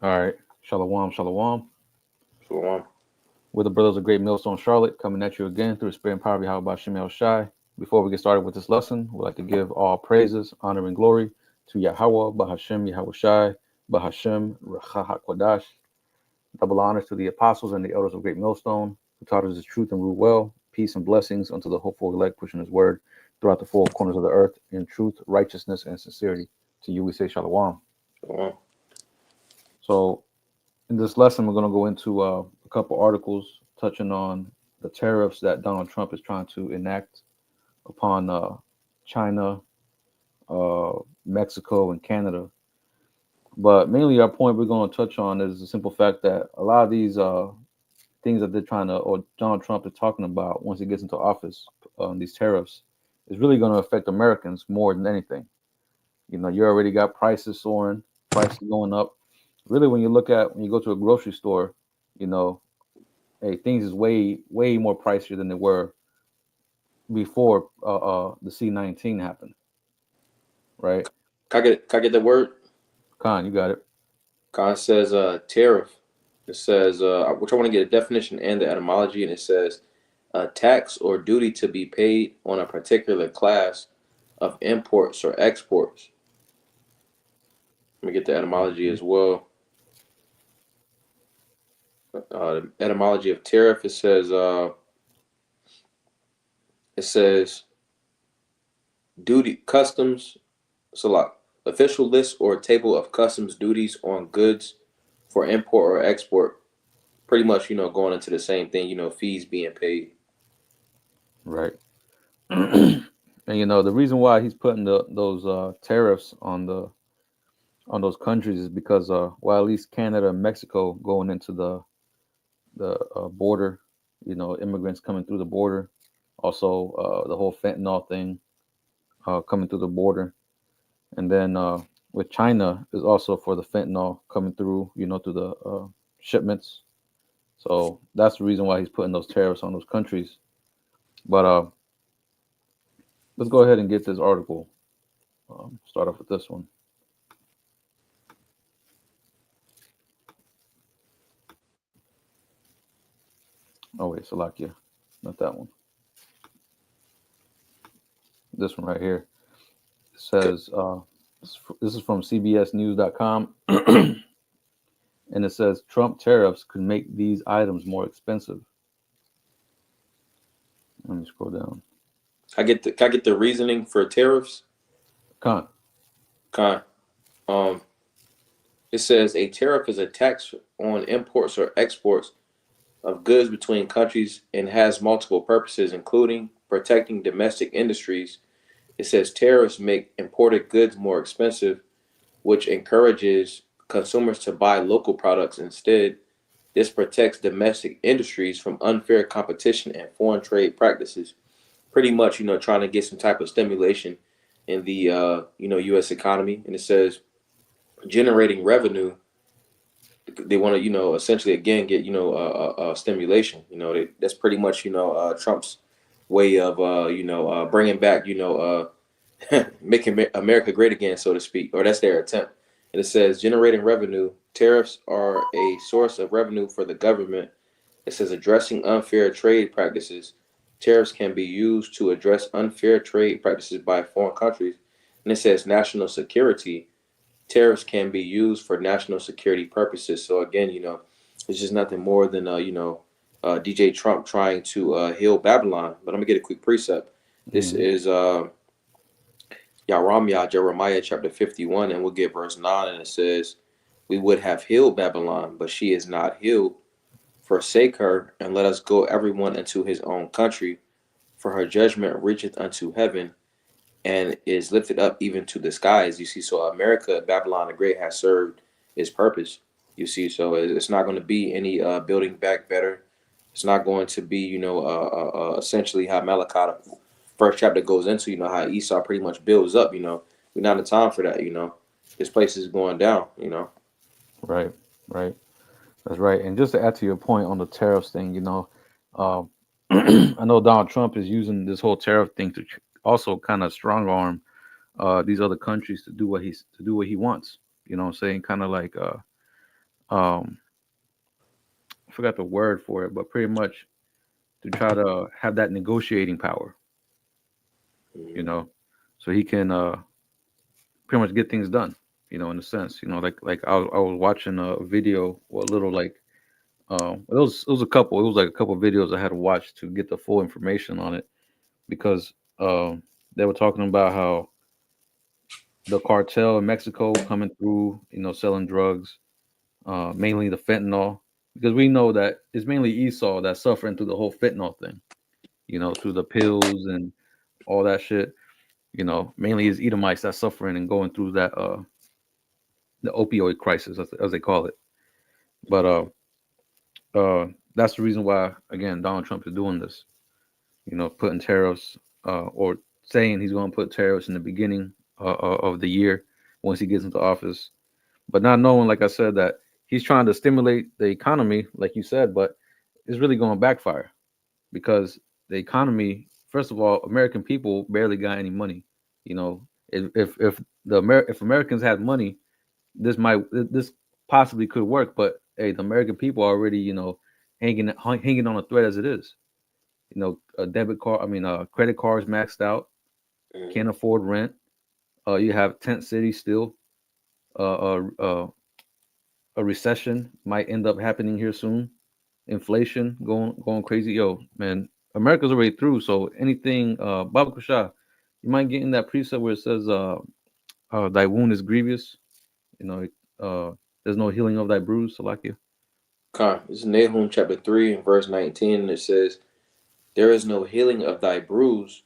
All right. Shalom, shalom. So We're the brothers of Great Millstone Charlotte coming at you again through the spirit and power of Yahweh Shemel Shai. Before we get started with this lesson, we'd like to give all praises, honor, and glory to Yahweh, Bahashem, Yahweh Shai, Bahashem, Racha HaKodash. Double honors to the apostles and the elders of Great Millstone, who taught us his truth and rule well. Peace and blessings unto the hopeful elect, pushing his word throughout the four corners of the earth in truth, righteousness, and sincerity. To you we say shalom. Shalom. So in this lesson, we're going to go into a couple articles touching on the tariffs that Donald Trump is trying to enact upon China, uh, Mexico, and Canada. But mainly, our point we're going to touch on is the simple fact that a lot of these things that they're trying to, or Donald Trump is talking about once he gets into office, these tariffs, is really going to affect Americans more than anything. You know, you already got prices soaring, prices going up. Really, when you go to a grocery store, you know, hey, things is way more pricier than they were before the C-19 happened, right? Can I get the word? Khan, you got it. Con says tariff. It says which I want to get a definition and the etymology, and it says a tax or duty to be paid on a particular class of imports or exports. Let me get the etymology Mhm. as well. The etymology of tariff. It says duty customs. So like official list or table of customs duties on goods for import or export. Pretty much, going into the same thing. Fees being paid. Right. And you know the reason why he's putting those tariffs on those countries is because well, at least Canada and Mexico going into the border, you know, immigrants coming through the border, also the whole fentanyl thing coming through the border, and then with China is also for the fentanyl coming through, you know, through the shipments. So that's the reason why he's putting those tariffs on those countries. But let's go ahead and get this article. Start off with this one. Oh wait, Salakia, not that one. This one right here. It says this is from CBSNews.com, and it says Trump tariffs could make these items more expensive. Let me scroll down. Can I get the reasoning for tariffs? Con. Con. Um, it says a tariff is a tax on imports or exports of goods between countries and has multiple purposes, including protecting domestic industries. It says tariffs make imported goods more expensive, which encourages consumers to buy local products instead. This protects domestic industries from unfair competition and foreign trade practices. Pretty much, trying to get some type of stimulation in the U.S. economy. And it says generating revenue. They want to, essentially again get stimulation. That's pretty much Trump's way of bringing back making America great again, so to speak, or that's their attempt. And it says generating revenue. Tariffs are a source of revenue for the government. It says addressing unfair trade practices. Tariffs can be used to address unfair trade practices by foreign countries. And it says national security. Tariffs can be used for national security purposes. So again, it's just nothing more than DJ Trump trying to heal Babylon. But I'm gonna get a quick precept. This Mm-hmm. is Yaramyah, Jeremiah chapter 51, and we'll get verse 9, and it says, we would have healed Babylon, but she is not healed. Forsake her, and let us go everyone into his own country, for her judgment reacheth unto heaven, and is lifted up even to the skies. You see, so America, Babylon the Great, has served its purpose. You see, so it's not going to be any building back better. It's not going to be, essentially how Malachi the first chapter goes into, how Esau pretty much builds up. We're not in time for that. This place is going down. Right, right. That's right. And just to add to your point on the tariffs thing, you know, uh, I know Donald Trump is using this whole tariff thing to also kind of strong arm these other countries to do what he wants. You know what I'm saying? Kind of like um I forgot the word for it, but pretty much to try to have that negotiating power, you Mm-hmm. know, so he can pretty much get things done, in a sense, like I was watching a video or a little like it was a couple, it was like a couple of videos I had to watch to get the full information on it because they were talking about how the cartel in Mexico coming through, selling drugs, mainly the fentanyl, because we know that it's mainly Esau that's suffering through the whole fentanyl thing, through the pills and all that shit. Mainly is Edomites that's suffering and going through that the opioid crisis as they call it. But that's the reason why again Donald Trump is doing this. Putting tariffs or saying he's going to put tariffs in the beginning of the year once he gets into office, but not knowing, like I said, that he's trying to stimulate the economy, like you said, but it's really going to backfire because the economy, first of all, American people barely got any money. You know, if if Americans had money, this possibly could work. But hey, the American people are already hanging on a thread as it is. A debit card, I mean, credit cards maxed out, Mm-hmm. can't afford rent. You have tent cities still. A recession might end up happening here soon. Inflation going crazy. Yo, man, America's already through. So anything, Baba Kusha, you might get in that precept where it says, "Thy wound is grievous." You know, there's no healing of thy bruise. So like you. Con, this is Nahum chapter 3 and verse 19, and it says, "There is no healing of thy bruise,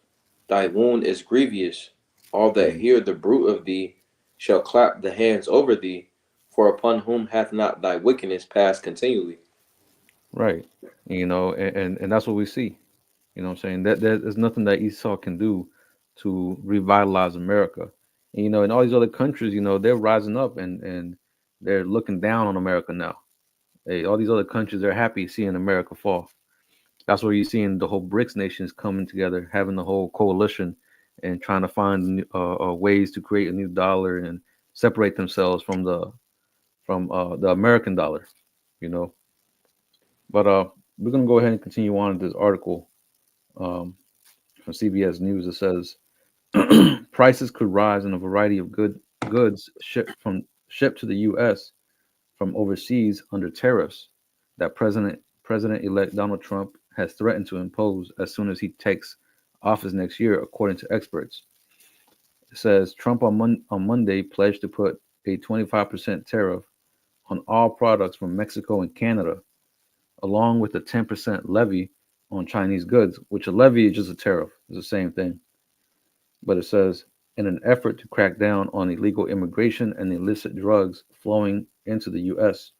thy wound is grievous. All that Mm. hear the bruit of thee shall clap the hands over thee, for upon whom hath not thy wickedness passed continually?" Right. And that's what we see. You know what I'm saying? That there's nothing that Esau can do to revitalize America. And in all these other countries, they're rising up and they're looking down on America now. Hey, all these other countries, they're happy seeing America fall. That's where you're seeing the whole BRICS nations coming together, having the whole coalition, and trying to find ways to create a new dollar and separate themselves from the American dollar. You know, but we're gonna go ahead and continue on with this article um, from CBS News. It says prices could rise in a variety of goods shipped to the U.S. from overseas under tariffs that President-elect Donald Trump has threatened to impose as soon as he takes office next year, according to experts. It says Trump on Monday pledged to put a 25% tariff on all products from Mexico and Canada, along with a 10% levy on Chinese goods, which a levy is just a tariff. It's the same thing. But it says in an effort to crack down on illegal immigration and illicit drugs flowing into the U.S.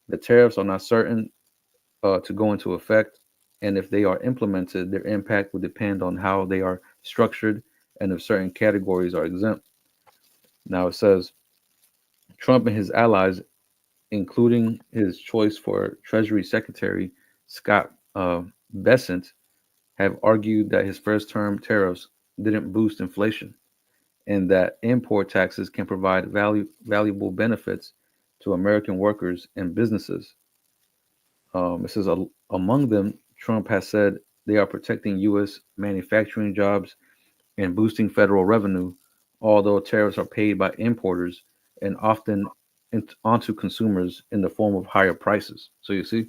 The tariffs are not certain to go into effect, and if they are implemented, their impact will depend on how they are structured and if certain categories are exempt. Now it says Trump and his allies, including his choice for Treasury Secretary Scott Bessent, have argued that his first term tariffs didn't boost inflation and that import taxes can provide valuable benefits to American workers and businesses. It says among them, Trump has said they are protecting U.S. manufacturing jobs and boosting federal revenue, although tariffs are paid by importers and often onto consumers in the form of higher prices. So you see,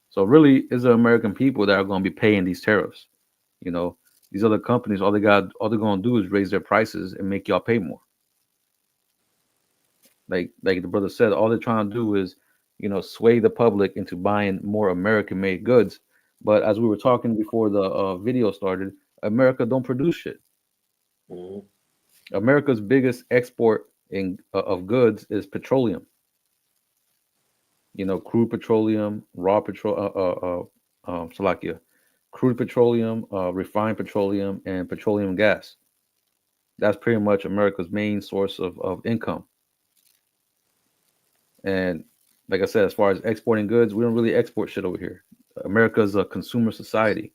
so really, it's the American people that are going to be paying these tariffs. You know, these other companies, all they're going to do is raise their prices and make y'all pay more. Like the brother said, all they're trying to do is, sway the public into buying more American-made goods. But as we were talking before the video started, America don't produce shit. Mm-hmm. America's biggest export of goods is petroleum. Crude petroleum, raw petrol, Salakia, crude petroleum, refined petroleum, and petroleum gas. That's pretty much America's main source of income. And like I said, as far as exporting goods, we don't really export shit over here. America's a consumer society.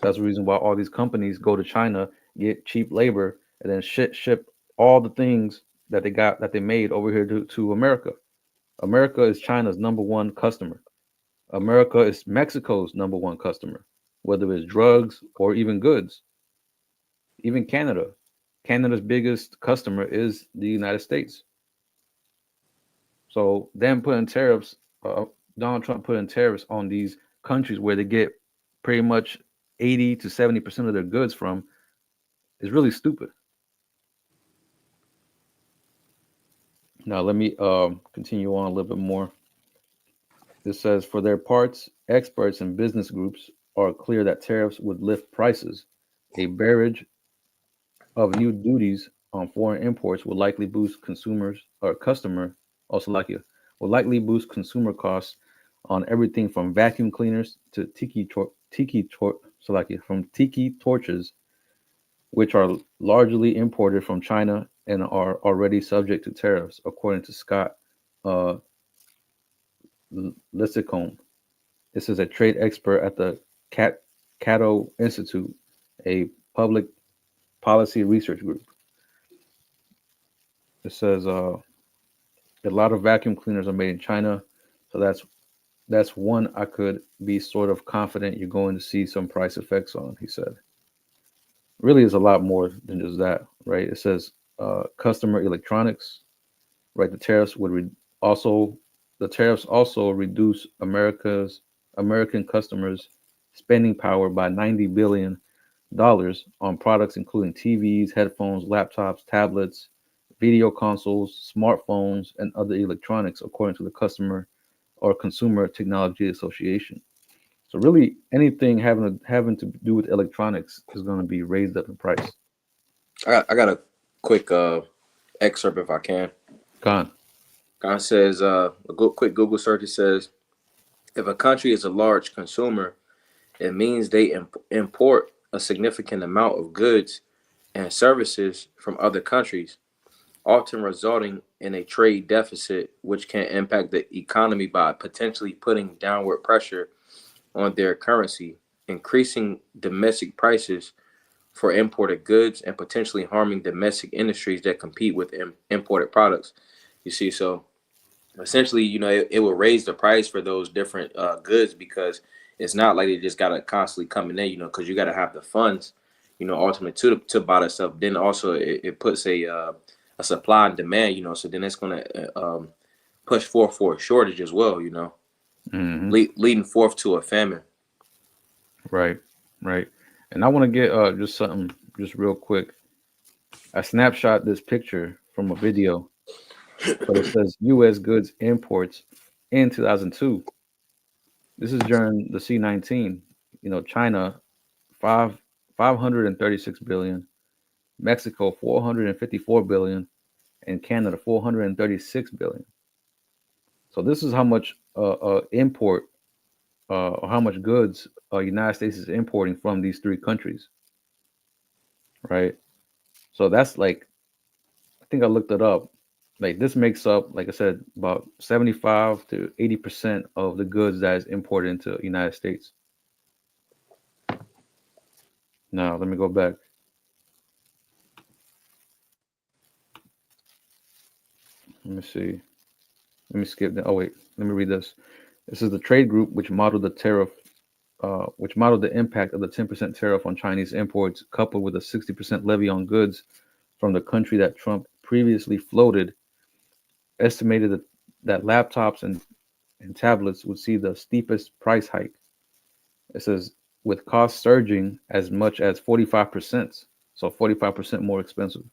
That's the reason why all these companies go to China, get cheap labor, and then ship all the things that they made over here to America. America is China's number one customer. America is Mexico's number one customer, whether it's drugs or even goods. Even Canada. Canada's biggest customer is the United States. So them putting tariffs, Donald Trump putting tariffs on these countries where they get pretty much 80 to 70% of their goods from is really stupid. Now let me continue on a little bit more. It says, for their parts, experts and business groups are clear that tariffs would lift prices. A barrage of new duties on foreign imports will likely boost consumers or customer, also likely will likely boost consumer costs on everything from vacuum cleaners to tiki torches, which are largely imported from China and are already subject to tariffs, according to Scott uh, Lissicombe. This is a trade expert at the Cato Institute, a public policy research group. It says a lot of vacuum cleaners are made in China, so that's one I could be sort of confident you're going to see some price effects on. He said, really, is a lot more than just that, right? It says customer electronics, right? Also the tariffs also reduce American customers' spending power by $90 billion on products including TVs, headphones, laptops, tablets, video consoles, smartphones, and other electronics, according to the Customer or Consumer Technology Association. So really, anything having to do with electronics is going to be raised up in price. I got a quick excerpt if I can. Gone. God says, quick Google search. It says, if a country is a large consumer, it means they import a significant amount of goods and services from other countries, often resulting in a trade deficit, which can impact the economy by potentially putting downward pressure on their currency, increasing domestic prices for imported goods, and potentially harming domestic industries that compete with imported products. You see, so essentially, it will raise the price for those different goods because it's not like they just gotta constantly coming in, because you gotta have the funds, ultimately to buy the stuff. Then also it puts a supply and demand, so then it's gonna push forth for a shortage as well, Hmm. leading forth to a famine. Right. Right. And I want to get just something just real quick. I snapshot this picture from a video, but it says U.S. goods imports in 2002. This is during the C19. China five 536 billion, Mexico 454 billion, and Canada 436 billion. So this is how much import or how much goods United States is importing from these three countries, right? So that's like, I think I looked it up. Like this makes up, like I said, about 75 to 80% of the goods that is imported into the United States. Now let me go back. Let me see. Let me skip that. Oh wait, let me read this. This is the trade group which modeled the impact of the 10% tariff on Chinese imports, coupled with a 60% levy on goods from the country that Trump previously floated, estimated that laptops and tablets would see the steepest price hike. It says, with costs surging as much as 45%, so 45% more expensive.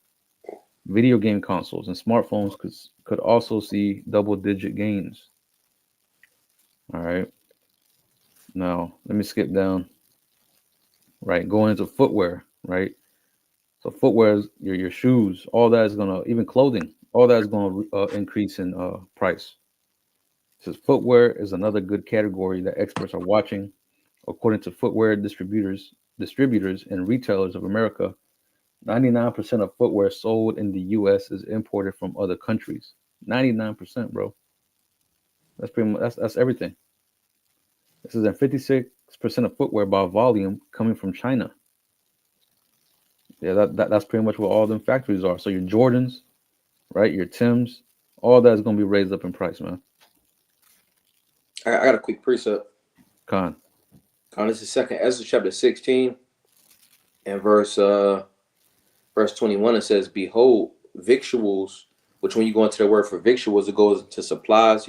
Video game consoles and smartphones could also see double digit gains. All right. Now, let me skip down, right? Going into footwear, right? So footwear, your shoes, all that is gonna, even clothing, all that is gonna increase in price. It says footwear is another good category that experts are watching. According to footwear distributors and retailers of America, 99% of footwear sold in the U.S. is imported from other countries. 99%, bro. That's pretty much that's everything. This is, and 56% of footwear by volume coming from China. Yeah, that's pretty much what all them factories are. So your Jordans, right? Your Tims, all that is gonna be raised up in price, man. I got a quick precept. Con. This is second Ezra chapter 16 and verse 21. It says, "Behold, victuals," which when you go into the word for victuals, it goes into supplies.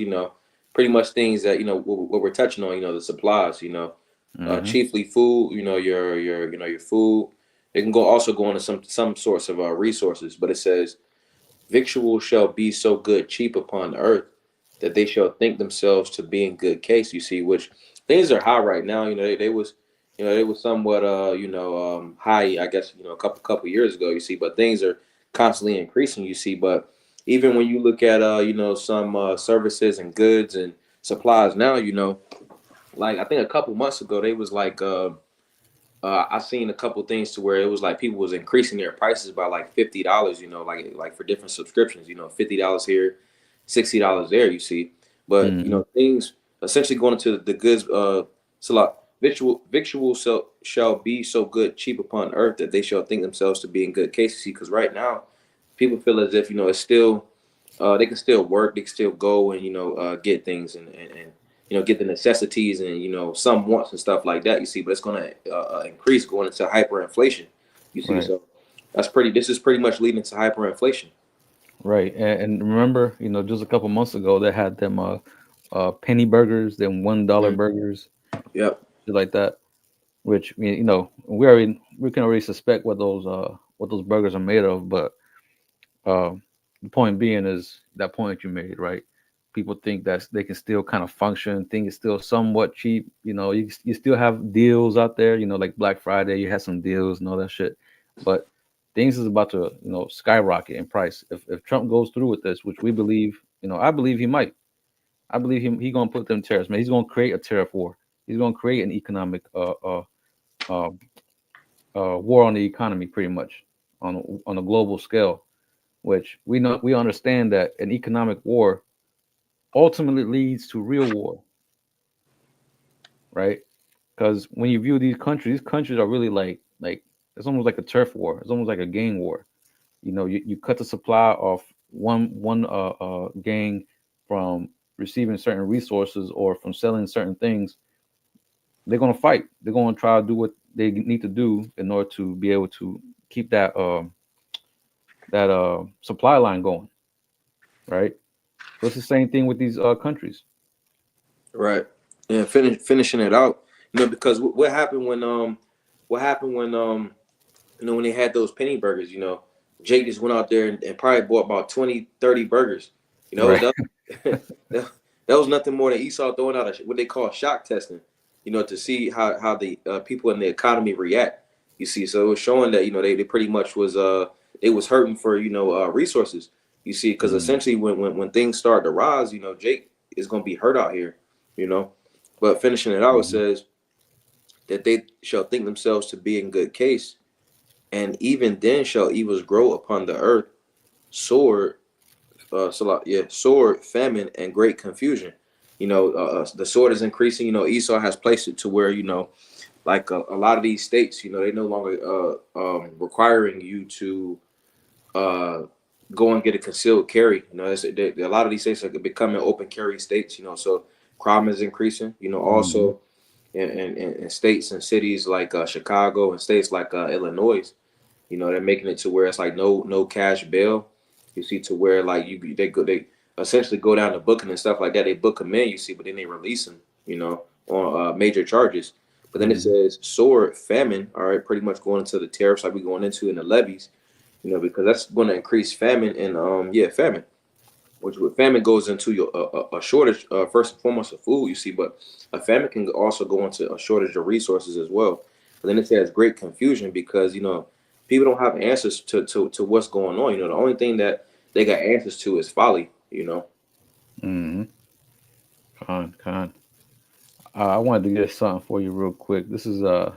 Pretty much things that what we're touching on. The supplies. Mm-hmm. Chiefly food. Your food. It can also go into some sorts of resources, but it says victuals shall be so good cheap upon the earth that they shall think themselves to be in good case. You see, which things are high right now. They was somewhat high, I guess, a couple years ago. You see, but things are constantly increasing. You see, but even when you look at some services and goods and supplies now, like I think a couple months ago they was like I seen a couple things to where it was like people was increasing their prices by like $50, like for different subscriptions, $50 here, $60 there, you see. But Mm-hmm. things essentially going into the goods so like victual shall be so good cheap upon earth that they shall think themselves to be in good case, you see, because right now people feel as if it's still they can still work, they can still go and get things and get the necessities and some wants and stuff like that. You see, but it's going to increase going into hyperinflation. You see, Right. so that's pretty. This is pretty much leading to hyperinflation. Right. And remember, just a couple months ago they had them penny burgers, then $1 Mm-hmm. burgers, Yep. shit like that. Which we can already suspect what those burgers are made of, but uh, the point being is that point you made, right? People think that they can still kind of function, think it's still somewhat cheap. You still have deals out there, like Black Friday, you had some deals and all that shit. But things is about to, skyrocket in price. If Trump goes through with this, which we believe, I believe he might. I believe he gonna put them tariffs, man. He's gonna create a tariff war. He's gonna create an economic uh, war on the economy, pretty much on a global scale. Which we understand that an economic war ultimately leads to real war, right? Because when you view these countries are really like it's almost like a turf war. It's almost like a gang war. You cut the supply of one gang from receiving certain resources or from selling certain things. They're gonna fight. They're gonna try to do what they need to do in order to be able to keep that supply line going, right? So it's the same thing with these countries. Right. Yeah. Finishing it out. Because what happened when when they had those penny burgers. Jake just went out there and probably bought about 20, 30 burgers. Right. That that, that was nothing more than Esau throwing out what they call shock testing. To see how the people in the economy react. You see, so it was showing that they pretty much was they was hurting for resources. You see, because Mm, essentially when things start to rise, Jake is going to be hurt out here. You know, but finishing it out, it mhm, says that they shall think themselves to be in good case, and even then shall evils grow upon the earth, sword, sword, famine, and great confusion. The sword is increasing. Esau has placed it to where like a lot of these states, they no longer requiring you to uh, go and get a concealed carry. A lot of these states are becoming open carry states. So crime is increasing. mhm, Also in states and cities like Chicago and states like Illinois, they're making it to where it's like no cash bail. You see, to where like they essentially go down to booking and stuff like that. They book them in, you see, but then they release them, on major charges. But then it mhm, says sword, famine. All right, pretty much going into the tariffs like we going into in the levies, because that's going to increase famine and famine. Which with famine goes into your a shortage first and foremost of food, you see, but a famine can also go into a shortage of resources as well. But then it says great confusion because people don't have answers to what's going on. The only thing that they got answers to is folly. mhm. Con. I wanted to get something for you real quick. This is I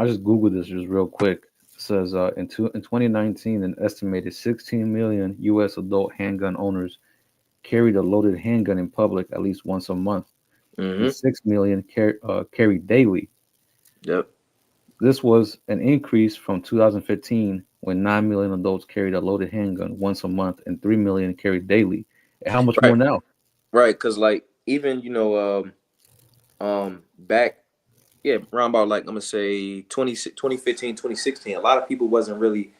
just googled this just real quick. It says in 2019, an estimated 16 million U.S. adult handgun owners carried a loaded handgun in public at least once a month, and Mm-hmm. 6 million carried daily. Yep. This was an increase from 2015 when 9 million adults carried a loaded handgun once a month and 3 million carried daily. And how much more Right. now? Right. Because like even back, yeah, around about like I'm gonna say 2015, 2016, a lot of people wasn't really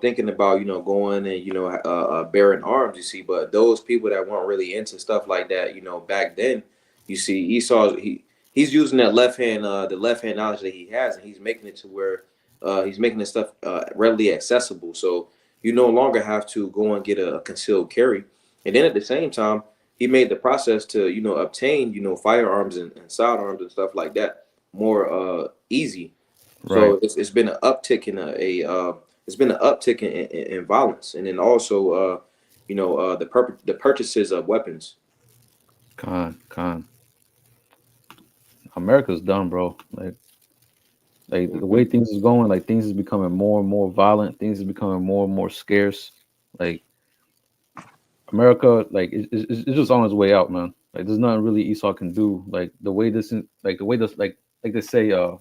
thinking about going and bearing arms. You see, but those people that weren't really into stuff like that, back then, you see, he's using that left hand, the left hand knowledge that he has, and he's making it to where he's making this stuff readily accessible. So you no longer have to go and get a concealed carry, and then at the same time, he made the process to obtain firearms and sidearms and stuff like that more easy. Right. So it's been an uptick in it's been an uptick in violence, and then also the purchases of weapons. Con. America's done, bro. Like the way Mhm. things is going, like things is becoming more and more violent. Things is becoming more and more scarce. Like America, like it's just on its way out, man. Like there's nothing really Esau can do. Like the way this, like the way this, like they say, I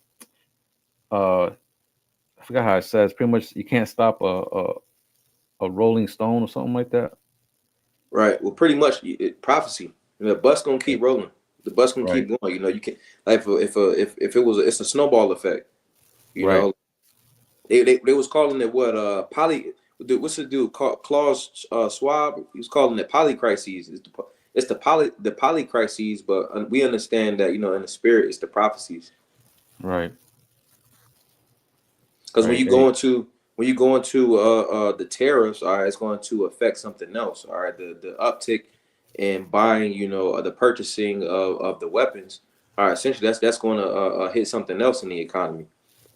forgot how it says. Pretty much, you can't stop a rolling stone or something like that. Right. Well, pretty much prophecy. The bus gonna keep rolling. The bus gonna Right. keep going. You can like if it was it's a snowball effect. You Right. know, they was calling it what poly. What's the dude called Klaus Schwab? He was calling it polycrises. It's the polycrises, but we understand that in the spirit it's the prophecies. Right. Because Right. Hey. when you go into the tariffs, all right, it's going to affect something else. All right, the uptick in buying, the purchasing of the weapons. All right, essentially that's going to hit something else in the economy.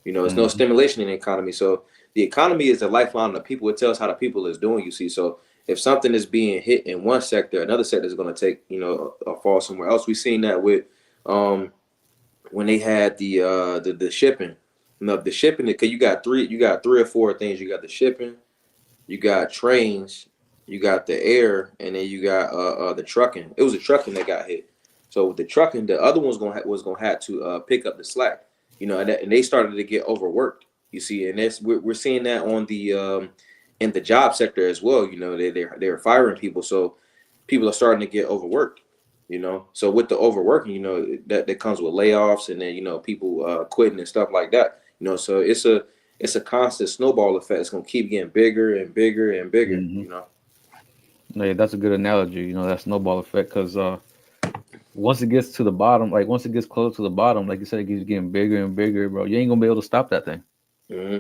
There's no Hmm. stimulation in the economy. So the economy is the lifeline of the people. It tells how the people is doing. You see, so if something is being hit in one sector, another sector is going to take a fall somewhere else. We've seen that with um, when they had the shipping. The shipping because you got three or four things. You got the shipping, you got trains, you got the air, and then you got the trucking. It was the trucking that got hit. So with the trucking, the other one's gonna have to pick up the slack. And they started to get overworked. You see, and we're seeing that on the in the job sector as well. They're firing people, so people are starting to get overworked. So with the overworking, that comes with layoffs, and then people quitting and stuff like that. So it's a constant snowball effect. It's gonna keep getting bigger and bigger and bigger. Hmm. Yeah, that's a good analogy. That snowball effect, because once it gets to the bottom, like once it gets close to the bottom, like you said, it keeps getting bigger and bigger, bro. You ain't gonna be able to stop that thing. Hmm.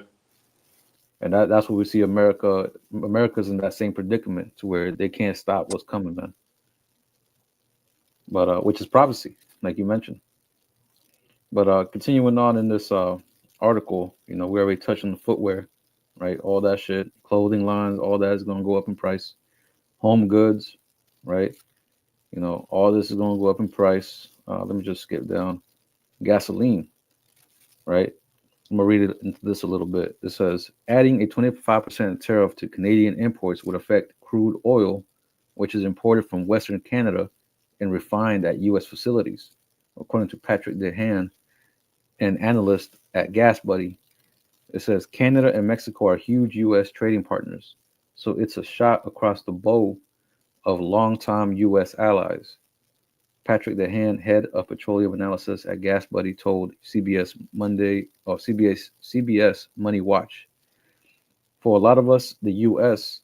And that's what we see. America's in that same predicament to where they can't stop what's coming, man. But which is prophecy, like you mentioned. But continuing on in this article, we already touched on the footwear, right? All that shit, clothing lines, all that is gonna go up in price. Home goods, right? All this is gonna go up in price. Let me just skip down. Gasoline, right? I'm gonna read it into this a little bit. It says adding a 25% tariff to Canadian imports would affect crude oil, which is imported from Western Canada and refined at U.S. facilities, according to Patrick Dehan, an analyst at Gas Buddy. It says Canada and Mexico are huge U.S. trading partners, so it's a shot across the bow of longtime U.S. allies. Patrick Dehan, head of petroleum analysis at Gas Buddy, told CBS Monday or CBS Money Watch. For a lot of us, the U.S.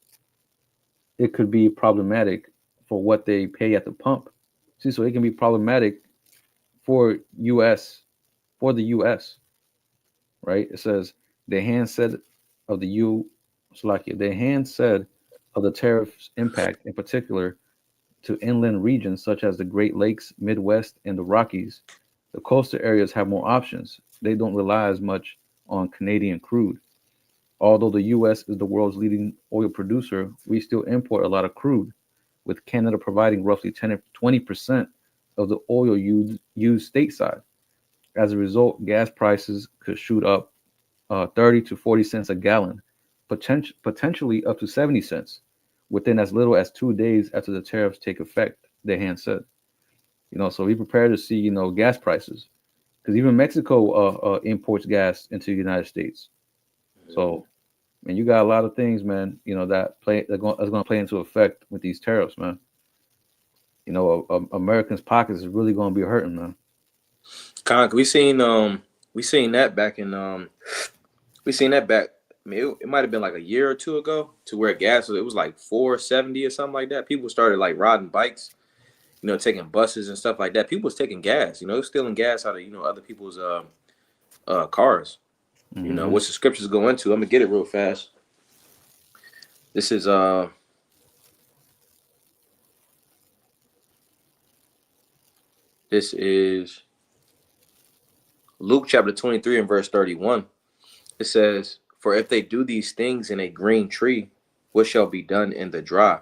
it could be problematic for what they pay at the pump. See, so it can be problematic for U.S. for the U.S. Right? It says the hand said of the U. Slovakia. The hand said of the tariffs impact, in particular, to inland regions such as the Great Lakes, Midwest, and the Rockies. The coastal areas have more options. They don't rely as much on Canadian crude. Although the U.S. is the world's leading oil producer, we still import a lot of crude, with Canada providing roughly 10 to 20% of the oil used stateside. As a result, gas prices could shoot up 30 to 40 cents a gallon, potentially up to 70 cents within as little as 2 days after the tariffs take effect, Dehan said. So be prepared to see, gas prices, because even Mexico imports gas into the United States. So, man, you got a lot of things, man, that's going to play into effect with these tariffs, man. Americans' pockets is really going to be hurting, man. Con, we seen that back in we seen that back. I mean, it might have been like a year or two ago, to where gas it was like 4.70 or something like that. People started like riding bikes, taking buses and stuff like that. People was taking gas, stealing gas out of other people's cars. Hmm. Which the scriptures go into. I'm gonna get it real fast. This is this is Luke chapter 23 and verse 31. It says, "For if they do these things in a green tree, what shall be done in the dry?"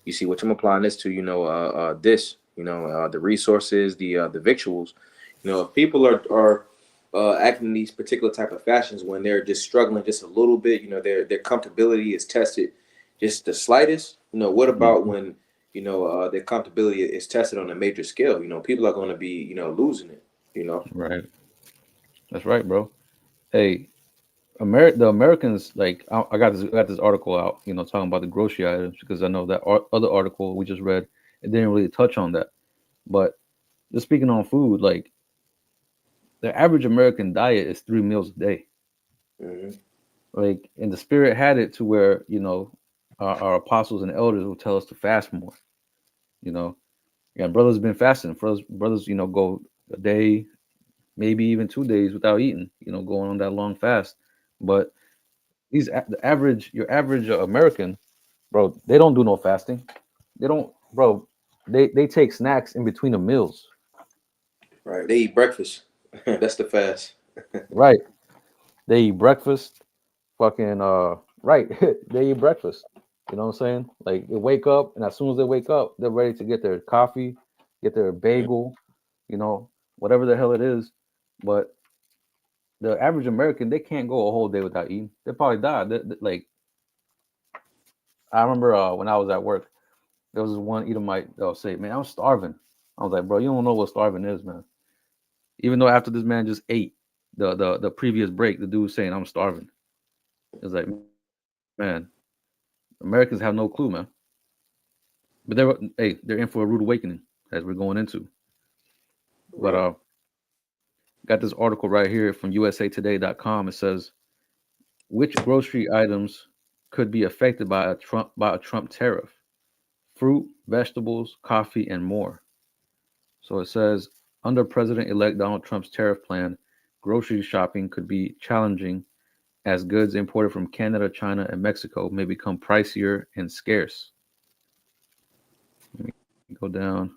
You see, what I'm applying this to, the resources, the victuals. If people are acting in these particular type of fashions when they're just struggling just a little bit, their comfortability is tested just the slightest. What about when their comfortability is tested on a major scale? People are going to be losing it. You know, Right. That's right, bro. Hey, the Americans, like I got this article out, talking about the grocery items, because I know that other article we just read, it didn't really touch on that. But just speaking on food, like the average American diet is 3 meals a day. hmm Like, and the spirit had it to where our apostles and elders will tell us to fast more. You know, yeah, brothers been fasting. Brothers, go a day, maybe even 2 days without eating. Going on that long fast. But your average American, bro, they don't do no fasting. They don't, bro. They take snacks in between the meals. right? They eat breakfast. That's the fast. Right. They eat breakfast. Fucking right. They eat breakfast. You know what I'm saying? Like, they wake up, and as soon as they wake up, they're ready to get their coffee, get their bagel, you know, whatever the hell it is. But the average American, they can't go a whole day without eating. They probably die. Like, I remember when I was at work, there was this one Edomite that would say, "Man, I'm starving." I was like, "Bro, you don't know what starving is, man." Even though after this man just ate the previous break, the dude was saying, "I'm starving." It's like, man, Americans have no clue, man. But they're in for a rude awakening as we're going into. But Right. got this article right here from usatoday.com. It says which grocery items could be affected by a Trump tariff: fruit, vegetables, coffee, and more. So it says under President-elect Donald Trump's tariff plan, grocery shopping could be challenging as goods imported from Canada, China, and Mexico may become pricier and scarce. Let me go down.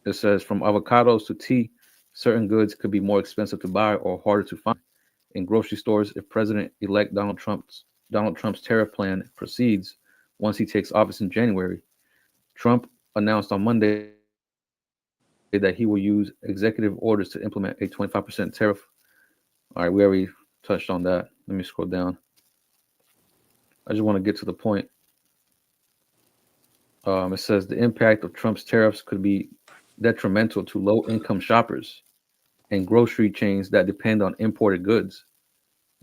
It says from avocados to tea, certain goods could be more expensive to buy or harder to find in grocery stores if President-elect Donald Trump's tariff plan proceeds once he takes office in January. Trump announced on Monday that he will use executive orders to implement a 25% tariff. All right, we already touched on that. Let me scroll down. I just want to get to the point. It says the impact of Trump's tariffs could be detrimental to low-income shoppers and grocery chains that depend on imported goods.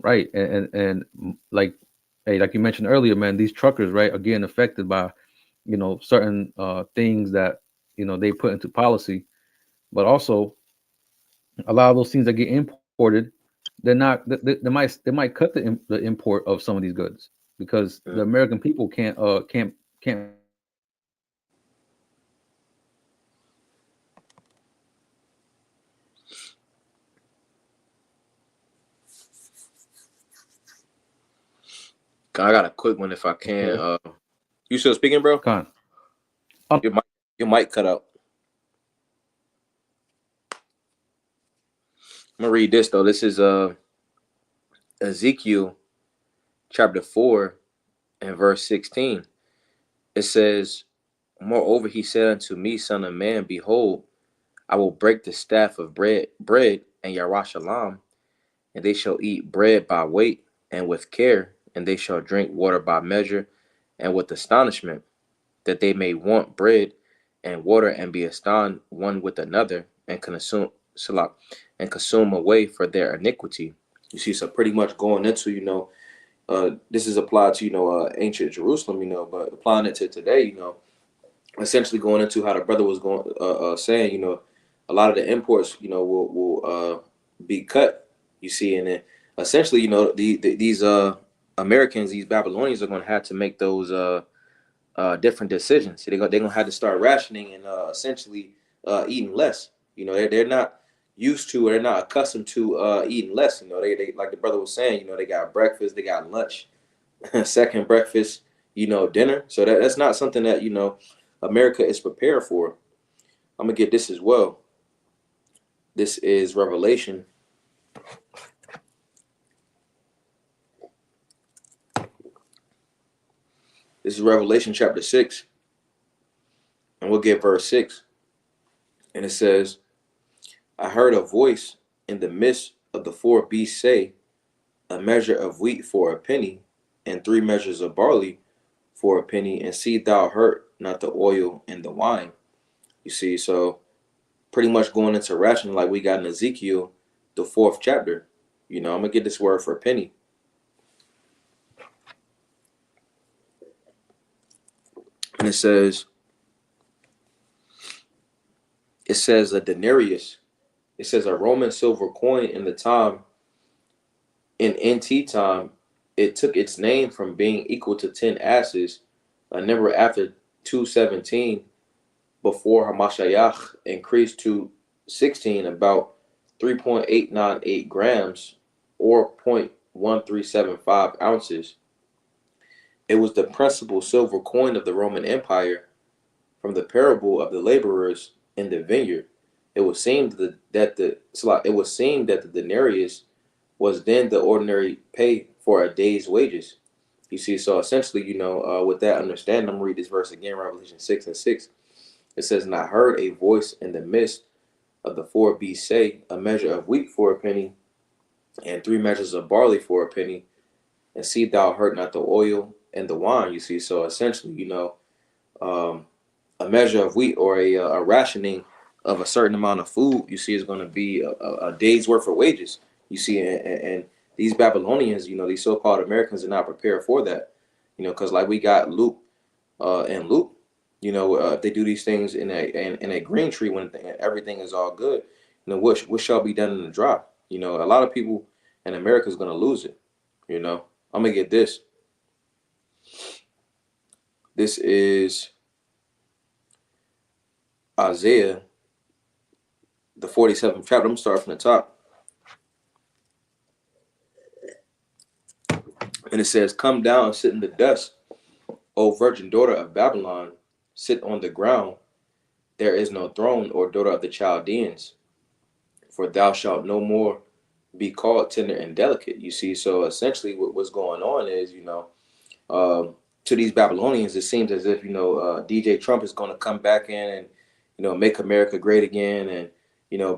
Right, and like, hey, like you mentioned earlier, man, these truckers, right, are getting affected by, certain things that they put into policy, but also a lot of those things that get imported, they're not they might cut the import of some of these goods because the Mm. American people can't buy those things because they're not imported. I got a quick one if I can. Okay. You still speaking, bro? Con. Your mic, your mic cut out. I'm gonna read this though. This is Ezekiel chapter 4 and verse 16. It says, "Moreover, he said unto me, Son of man, behold, I will break the staff of bread, and Yarashalam, and they shall eat bread by weight and with care, and they shall drink water by measure and with astonishment, that they may want bread and water and be astonished one with another and consume salak and consume away for their iniquity." You see, so pretty much going into, this is applied to, ancient Jerusalem, but applying it to today, essentially going into how the brother was going saying, a lot of the imports, will be cut. You see, and then essentially, these Americans, these Babylonians, are going to have to make those different decisions. So they're gonna have to start rationing and essentially eating less. They're not used to or they're not accustomed to eating less. They like the brother was saying. They got breakfast, they got lunch, second breakfast, dinner. So that's not something that America is prepared for. I'm gonna get this as well. This is Revelation. This is Revelation chapter 6, and we'll get verse 6. And it says, I heard a voice in the midst of the four beasts say, a measure of wheat for a penny, and 3 measures of barley for a penny, and see thou hurt not the oil and the wine. You see, so pretty much going into rationing like we got in Ezekiel, the 4th chapter. I'm gonna get this word for a penny. And it says a denarius. It says a Roman silver coin in the time, in NT time, it took its name from being equal to 10 asses, a number after 217 before Hamashiach increased to 16, about 3.898 grams or 0.1375 ounces. It was the principal silver coin of the Roman Empire. From the parable of the laborers in the vineyard, it would seem that the denarius was then the ordinary pay for a day's wages. You see, so essentially, with that understanding, I'm gonna read this verse again, Revelation 6:6. It says, and I heard a voice in the midst of the four beasts say, a measure of wheat for a penny, and 3 measures of barley for a penny, and see thou hurt not the oil and the wine. You see, so essentially, um, a measure of wheat or a rationing of a certain amount of food, you see, is going to be a day's worth of wages. You see, and these Babylonians, these so-called Americans are not prepared for that. Because like we got Luke and Luke, they do these things in a green tree when everything is all good. What shall be done in the dry? A lot of people in America is going to lose it. I'm gonna get this. This is Isaiah, the 47th chapter. I'm gonna start from the top. And it says, come down and sit in the dust, O virgin daughter of Babylon, sit on the ground. There is no throne, or daughter of the Chaldeans, for thou shalt no more be called tender and delicate. You see, so essentially what's going on is, to these Babylonians, it seems as if, DJ Trump is going to come back in and, make America great again. And,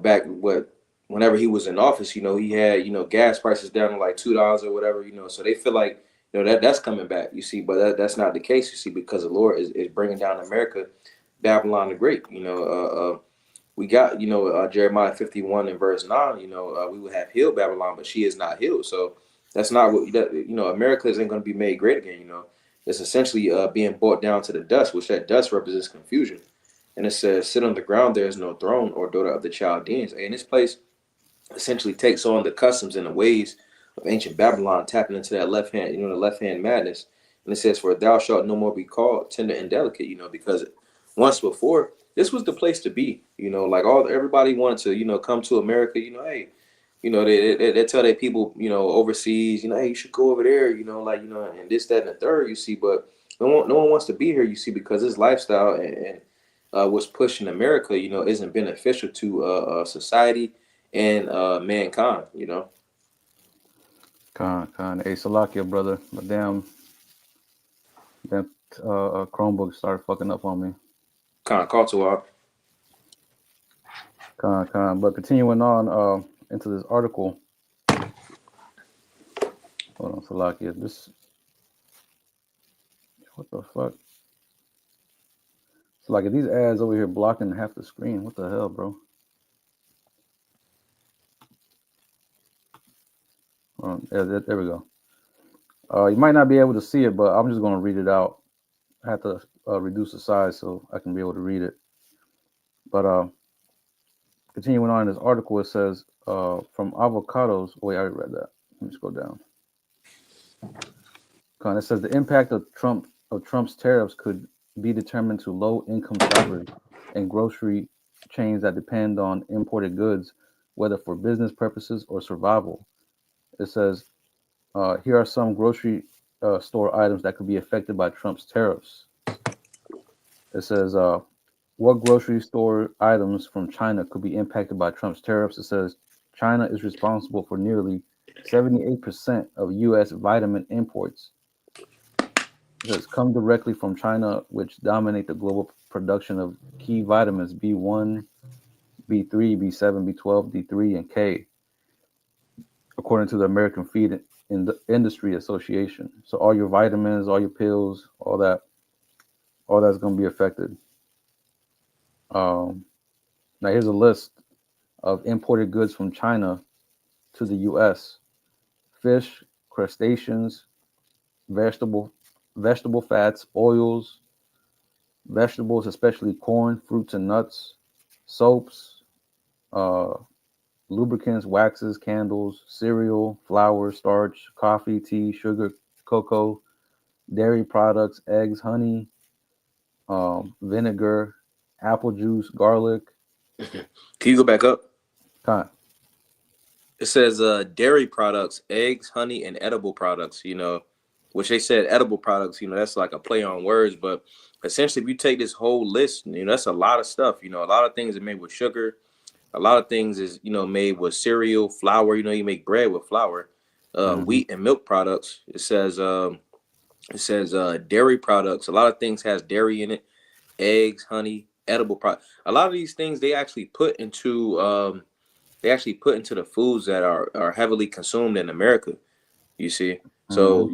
back whenever he was in office, he had, gas prices down to like $2 or whatever, so they feel like, that's coming back, you see, but that's not the case, you see, because the Lord is bringing down America, Babylon the Great. We got, Jeremiah 51 and verse 9, we would have healed Babylon, but she is not healed. So that's not what, America isn't going to be made great again, It's essentially being brought down to the dust, which that dust represents confusion. And it says, sit on the ground, there is no throne, or daughter of the Chaldeans. And this place essentially takes on the customs and the ways of ancient Babylon, tapping into that left hand, the left hand madness. And it says, for thou shalt no more be called tender and delicate, because once before, this was the place to be, like everybody wanted to, come to America, hey, they tell their people, overseas, hey, you should go over there, and this, that, and the third, you see, but no one wants to be here, you see, because this lifestyle and what's pushed in America, isn't beneficial to society and mankind, Con, hey, Salakia, brother. But damn, Chromebook started fucking up on me. kind of call to our Con. But continuing on into this article. Hold on, Salakia. What the fuck? Salakia, these ads over here blocking half the screen. What the hell, bro? There we go. You might not be able to see it, but I'm just going to read it out. I have to reduce the size so I can be able to read it. But continuing on in this article, it says from avocados. Wait, I already read that. Let me scroll down. It says the impact of Trump's tariffs could be determined to low income shoppers and grocery chains that depend on imported goods, whether for business purposes or survival. It says here are some grocery store items that could be affected by Trump's tariffs. It says what grocery store items from China could be impacted by Trump's tariffs. It says China is responsible for nearly 78% of U.S. vitamin imports. It says come directly from China, which dominate the global production of key vitamins B1, B3, B7, B12, D3, and K, according to the American Feed Industry Association. So all your vitamins, all your pills, all that's going to be affected. Um, Now here's a list of imported goods from China to the U.S.: fish, crustaceans, vegetable vegetable fats, oils, vegetables, especially corn, fruits and nuts, soaps, uh, lubricants, waxes, candles, cereal, flour, starch, coffee, tea, sugar, cocoa, dairy products, eggs, honey, vinegar, apple juice, garlic. Can you go back up? Kind It says dairy products, eggs, honey, and edible products. Which they said edible products. That's like a play on words, but essentially, if you take this whole list, that's a lot of stuff. A lot of things are made with sugar. A lot of things is made with cereal, flour. You make bread with flour, hmm wheat and milk products. It says dairy products. A lot of things has dairy in it. Eggs, honey, edible products. A lot of these things they actually put into the foods that are heavily consumed in America. You see, hmm so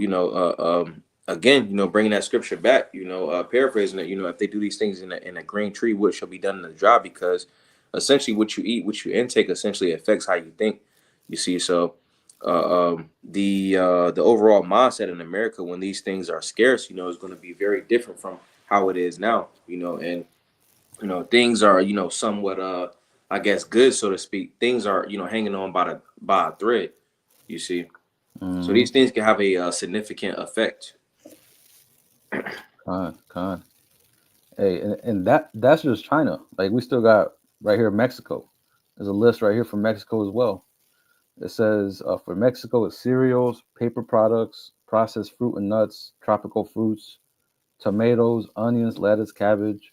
again, bringing that scripture back, paraphrasing it, if they do these things in a green tree, what shall be done in the dry? Because essentially, what you eat, what you intake, essentially affects how you think. You see, so the overall mindset in America when these things are scarce, is going to be very different from how it is now. And things are somewhat I guess good, so to speak. Things are hanging on by a thread. You see, so hmm these things can have a significant effect. Con. Hey, and that's just China. Like we still got right here Mexico. There's a list right here from Mexico as well. It says for Mexico, it's cereals, paper products, processed fruit and nuts, tropical fruits, tomatoes, onions, lettuce, cabbage,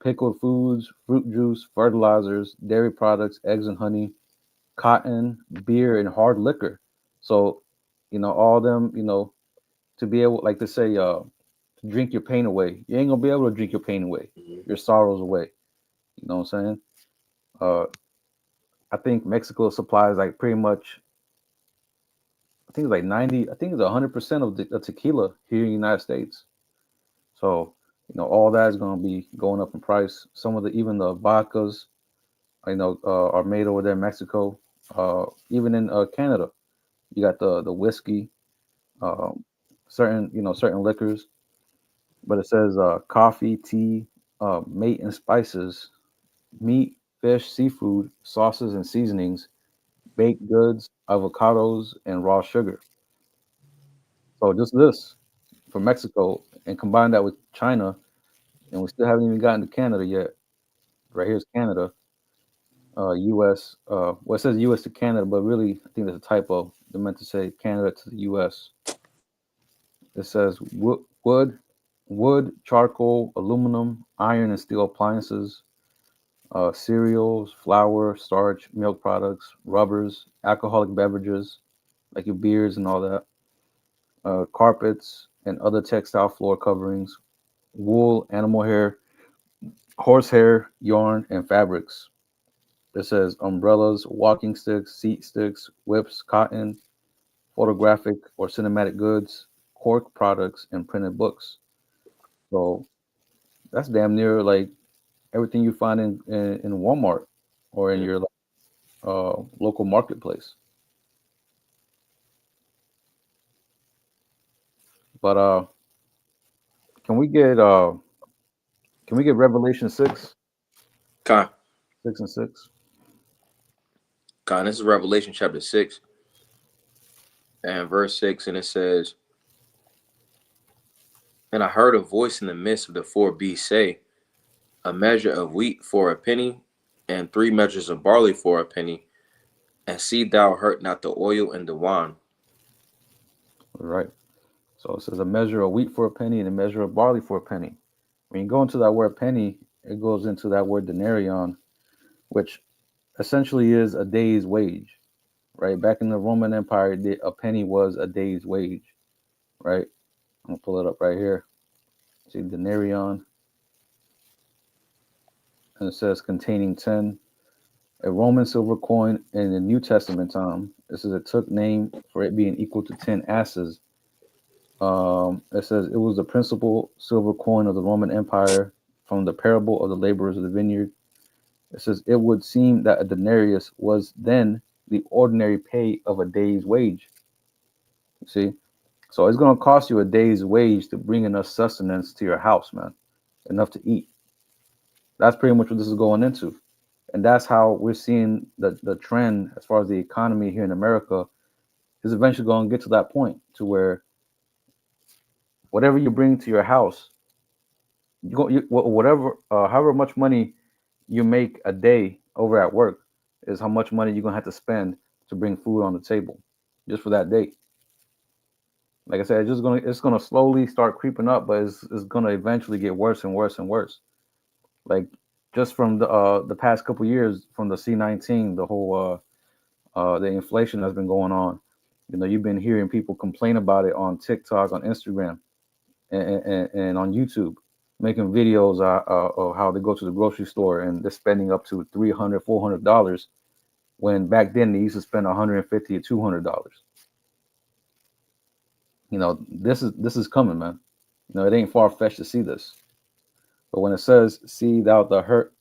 pickled foods, fruit juice, fertilizers, dairy products, eggs and honey, cotton, beer, and hard liquor. So, all them, to be able, like to say, to drink your pain away. You ain't gonna be able to drink your pain away, Mhm. your sorrows away. You know what I'm saying? Uh, I think Mexico supplies like pretty much. I think it's like 90. I think it's 100% of the tequila here in the United States. So all that is going to be going up in price. Some of the even the vodkas, are made over there in Mexico. Even in Canada, you got the whiskey, um, certain liquors. But it says coffee, tea, meat and spices, meat, fish, seafood, sauces and seasonings, baked goods, avocados, and raw sugar. So just this for Mexico, and combine that with China, and we still haven't even gotten to Canada yet. Right here's Canada, U.S. Well, it says U.S. to Canada, but really, I think there's a typo. They meant to say Canada to the U.S. It says wood, charcoal, aluminum, iron and steel appliances, cereals, flour, starch, milk products, rubbers, alcoholic beverages like your beers and all that, carpets and other textile floor coverings, wool, animal hair, horsehair, yarn, and fabrics. It says umbrellas, walking sticks, seat sticks, whips, cotton, photographic or cinematic goods, cork products, and printed books. So that's damn near like everything you find in Walmart or in Mm. your local marketplace. But can we get Can we get Revelation 6, Con, 6 and 6? This is Revelation chapter 6 and verse 6, and it says, "And I heard a voice in the midst of the four beasts say, a measure of wheat for a penny, and 3 measures of barley for a penny, and see thou hurt not the oil and the wine." Right. So it says a measure of wheat for a penny and a measure of barley for a penny. When you go into that word penny, it goes into that word denarion, which essentially is a day's wage, right? Back in the Roman Empire, a penny was a day's wage, right? I'm gonna pull it up right here. See denarion, and it says containing 10. A Roman silver coin in the New Testament time. It says it took name for it being equal to 10 asses. It says it was the principal silver coin of the Roman Empire from the parable of the laborers of the vineyard. It says it would seem that a denarius was then the ordinary pay of a day's wage. You see? So it's going to cost you a day's wage to bring enough sustenance to your house, man, enough to eat. That's pretty much what this is going into. And that's how we're seeing the trend as far as the economy here in America is eventually going to get to that point to where whatever you bring to your house, whatever, however much money you make a day over at work is how much money you're going to have to spend to bring food on the table just for that day. Like I said, it's gonna slowly start creeping up, but it's gonna eventually get worse and worse and worse. Like just from the past couple years from the C-19, the whole the inflation that's been going on. You know, you've been hearing people complain about it on TikTok, on Instagram, and on YouTube, making videos of how they go to the grocery store and they're spending up to $300, $400 when back then they used to spend $150 or $200. You know, this is coming, man. You know, it ain't far fetched to see this. But when it says, see thou hurt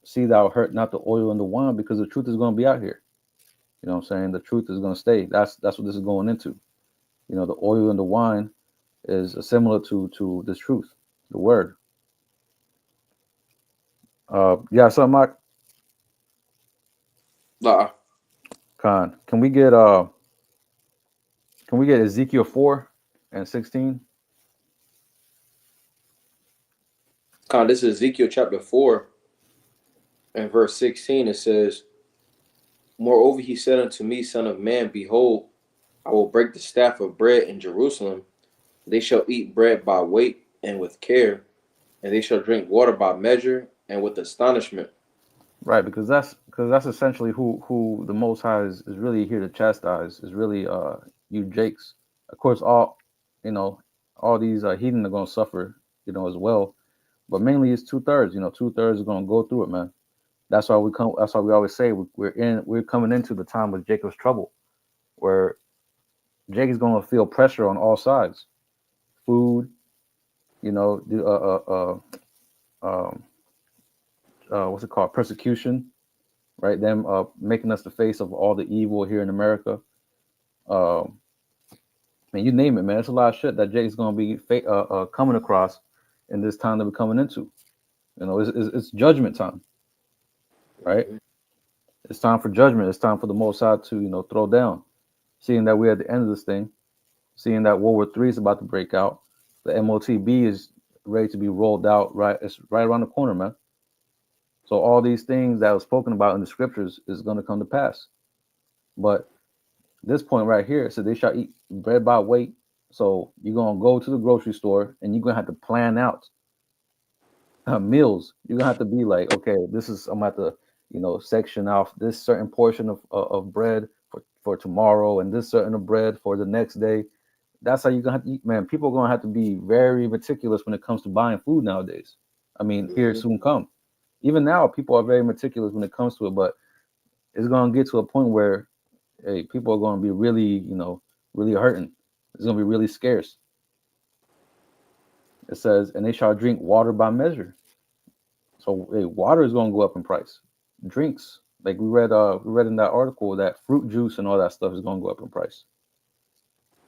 not the oil and the wine, because the truth is going to be out here. You know what I'm saying? The truth is going to stay. That's what this is going into. You know, the oil and the wine is similar to this truth, the word. Yeah, so Mike Nah, Khan, can we get Ezekiel 4 and 16? This is Ezekiel chapter 4 and verse 16. It says, "Moreover, he said unto me, Son of man, behold, I will break the staff of bread in Jerusalem. They shall eat bread by weight and with care, and they shall drink water by measure and with astonishment." Right, because that's essentially who the Most High is really here to chastise. Is really you Jakes. Of course, you know all these heathen are going to suffer, as well. But mainly it's 2/3. 2/3 are going to go through it, man. That's why we come. That's why we always say we're coming into the time of Jacob's trouble, where Jake is going to feel pressure on all sides. Food, the what's it called? Persecution, right? Them making us the face of all the evil here in America. Um, and you name it, man. It's a lot of shit that Jake's going to be coming across in this time that we're coming into. It's judgment time, right? It's time for judgment. It's time for the Most High to throw down. Seeing that we're at the end of this thing, seeing that World War III is about to break out, the MOTB is ready to be rolled out. Right, it's right around the corner, man. So all these things that was spoken about in the scriptures is going to come to pass. But this point right here, so they shall eat bread by weight. So you're gonna go to the grocery store and you're gonna have to plan out meals. You're gonna have to be like, okay, this is I'm gonna have to, section off this certain portion of bread for tomorrow and this certain of bread for the next day. That's how you're gonna have to eat, man. People are gonna have to be very meticulous when it comes to buying food nowadays. I mean, here soon come. Even now, people are very meticulous when it comes to it, but it's gonna get to a point where hey, people are going to be really, really hurting. It's going to be really scarce. It says, and they shall drink water by measure. So, hey, water is going to go up in price. Drinks, like we read in that article that fruit juice and all that stuff is going to go up in price,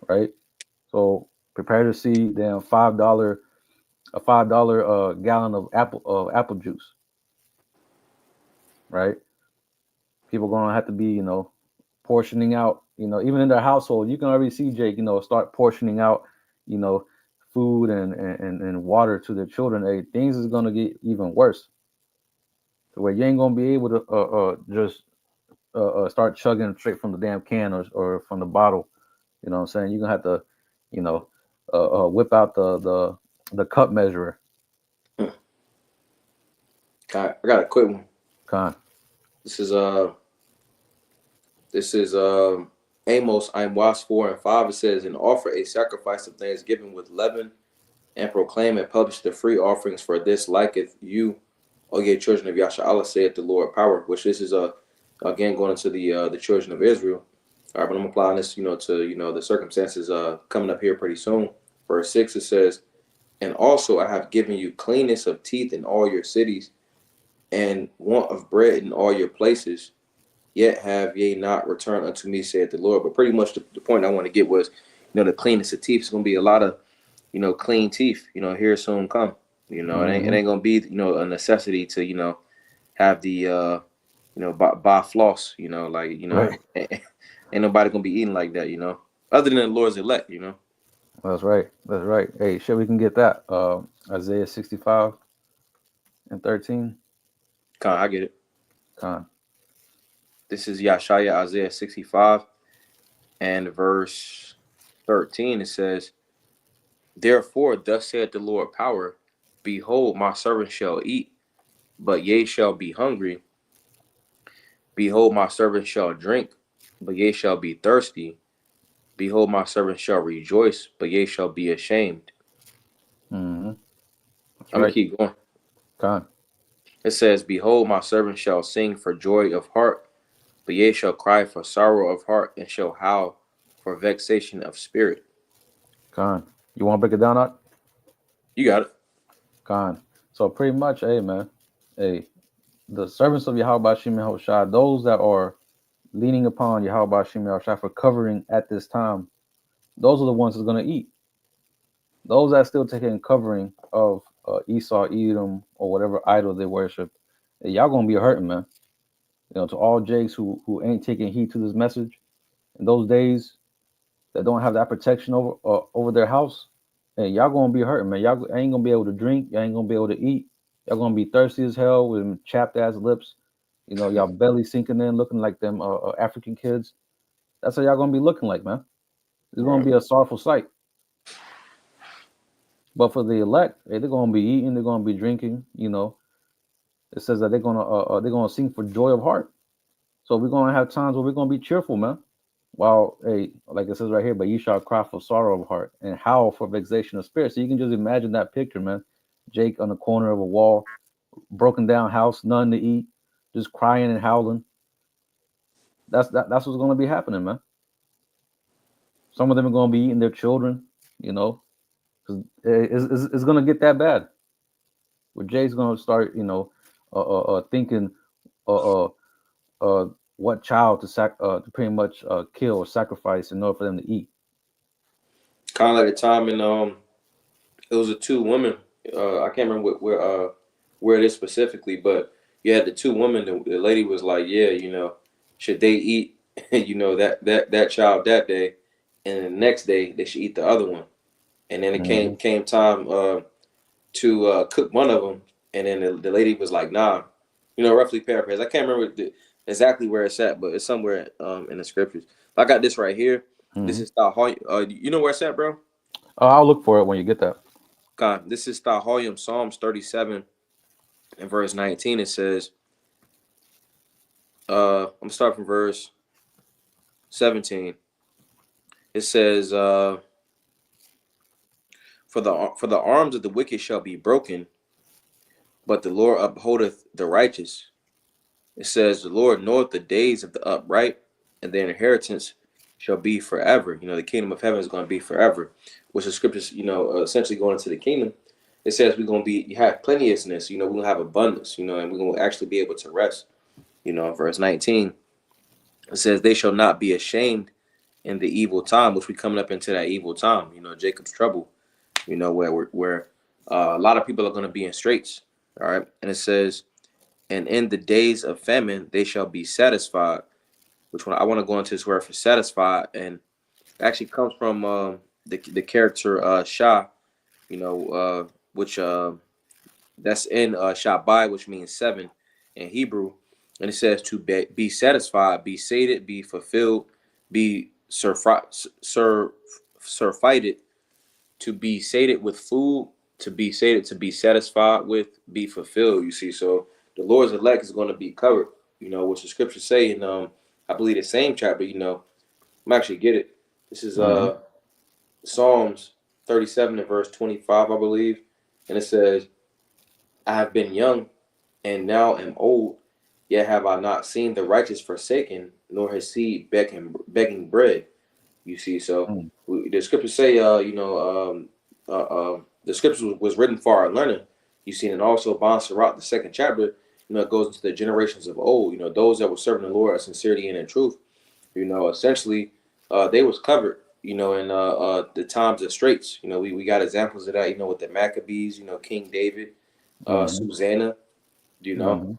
right? So, prepare to see damn $5 a $5 gallon of apple juice, right? People gonna have to be, portioning out, even in their household. You can already see Jake, start portioning out, you know, food and water to their children. Hey, things is gonna get even worse. To where you ain't gonna be able to just start chugging straight from the damn can or from the bottle. You know what I'm saying? You're gonna have to, you know, whip out the cup measurer. Hmm. I got a quick one. Con. This is this is Amos. I'm Watch 4 and 5. It says, and offer a sacrifice of thanksgiving with leaven, and proclaim and publish the free offerings, for this liketh you, O ye children of Yasha, saith the Lord power. Which this is again going into the children of Israel. All right, but I'm applying this, to the circumstances coming up here pretty soon. Verse 6, it says, and also I have given you cleanness of teeth in all your cities, and want of bread in all your places. Yet have ye not returned unto me, saith the Lord. But pretty much the point I want to get was, the cleanness of teeth is going to be a lot of, clean teeth, here soon come. It Mm-hmm. ain't going to be, a necessity to, have the, buy floss, Right. ain't nobody going to be eating like that, other than the Lord's elect, That's right. That's right. Hey, sure, we can get that. Isaiah 65:13. I get it. Con. This is Yashaya, Isaiah 65 and verse 13. It says, therefore, thus saith the Lord power, behold, my servant shall eat, but ye shall be hungry. Behold, my servant shall drink, but ye shall be thirsty. Behold, my servant shall rejoice, but ye shall be ashamed. Mm-hmm. That's I'm going to right. keep going. Con. It says, behold, my servant shall sing for joy of heart, but ye shall cry for sorrow of heart, and shall howl for vexation of spirit. Con. You want to break it down, Art? You got it. Con. So pretty much, hey man, hey, the servants of Yahweh Shem Yahushua, those that are leaning upon Yahweh Shem Yahushua for covering at this time, those are the ones that's gonna eat. Those that still taking covering of Esau, Edom, or whatever idol they worship, hey, y'all gonna be hurting, man. To all Jakes who ain't taking heed to this message in those days that don't have that protection over their house, hey, y'all gonna be hurting, man. Y'all ain't gonna be able to drink. Y'all ain't gonna be able to eat. Y'all gonna be thirsty as hell with chapped ass lips. Y'all belly sinking in, looking like them African kids. That's how y'all gonna be looking like, man. It's gonna Right. be a sorrowful sight. But for the elect, hey, they're gonna be eating. They're gonna be drinking. It says that they're gonna sing for joy of heart. So we're gonna have times where we're gonna be cheerful, man. While, hey, like it says right here, but you shall cry for sorrow of heart and howl for vexation of spirit. So you can just imagine that picture, man. Jake on the corner of a wall, broken down house, none to eat, just crying and howling. That's what's gonna be happening, man. Some of them are gonna be eating their children, you know, because it's gonna get that bad. Where Jay's gonna start, thinking, uh, uh, what child to pretty much kill or sacrifice in order for them to eat. Kind of like the time in it was the two women. I can't remember where it is specifically, but you had the two women. The lady was like, "Yeah, should they eat, that child that day, and the next day they should eat the other one." And then it Hmm. came time to cook one of them, and then the lady was like, "Nah," roughly paraphrase. I can't remember exactly where it's at, but it's somewhere in the scriptures. I got this right here. This Hmm. is Tahoy. You know where it's at, bro? I'll look for it when you get that. God, this is Tahoyim, Psalms 37 and verse 19. It says, I'm starting from verse 17. It says, for the arms of the wicked shall be broken, but the Lord upholdeth the righteous. It says, the Lord knoweth the days of the upright, and their inheritance shall be forever. The kingdom of heaven is going to be forever, which the scriptures, essentially going into the kingdom. It says we're going to you have plenteousness, we're going to have abundance, and we're going to actually be able to rest. Verse 19, it says, they shall not be ashamed in the evil time, which we coming up into that evil time, Jacob's trouble, where A lot of people are going to be in straits. All right, and it says, "And in the days of famine they shall be satisfied." Which one I want to go into this word for satisfied, and it actually comes from the character Shah. You know, which that's in Shabbai, which means seven in Hebrew, and it says to be satisfied, be sated, be fulfilled, be surfeited, to be sated with food, to be sated, to be satisfied with, be fulfilled. You see, so the Lord's elect is going to be covered. You know, which the scriptures say in I believe the same chapter. You know, I'm actually get it. This is Mm-hmm. Psalms 37 and verse 25, I believe, and it says, "I have been young and now am old, yet have I not seen the righteous forsaken, nor his seed begging bread." You see, so Mm. the scriptures say, the scriptures was written for our learning. You see, and also Bon Sirach, the second chapter, it goes into the generations of old. You know, those that were serving the Lord in sincerity and in truth. You know, essentially, they was covered. You know, in the times of straits. You know, we got examples of that. You know, with the Maccabees. You know, King David, Mm-hmm. Susanna. You know, Mm-hmm.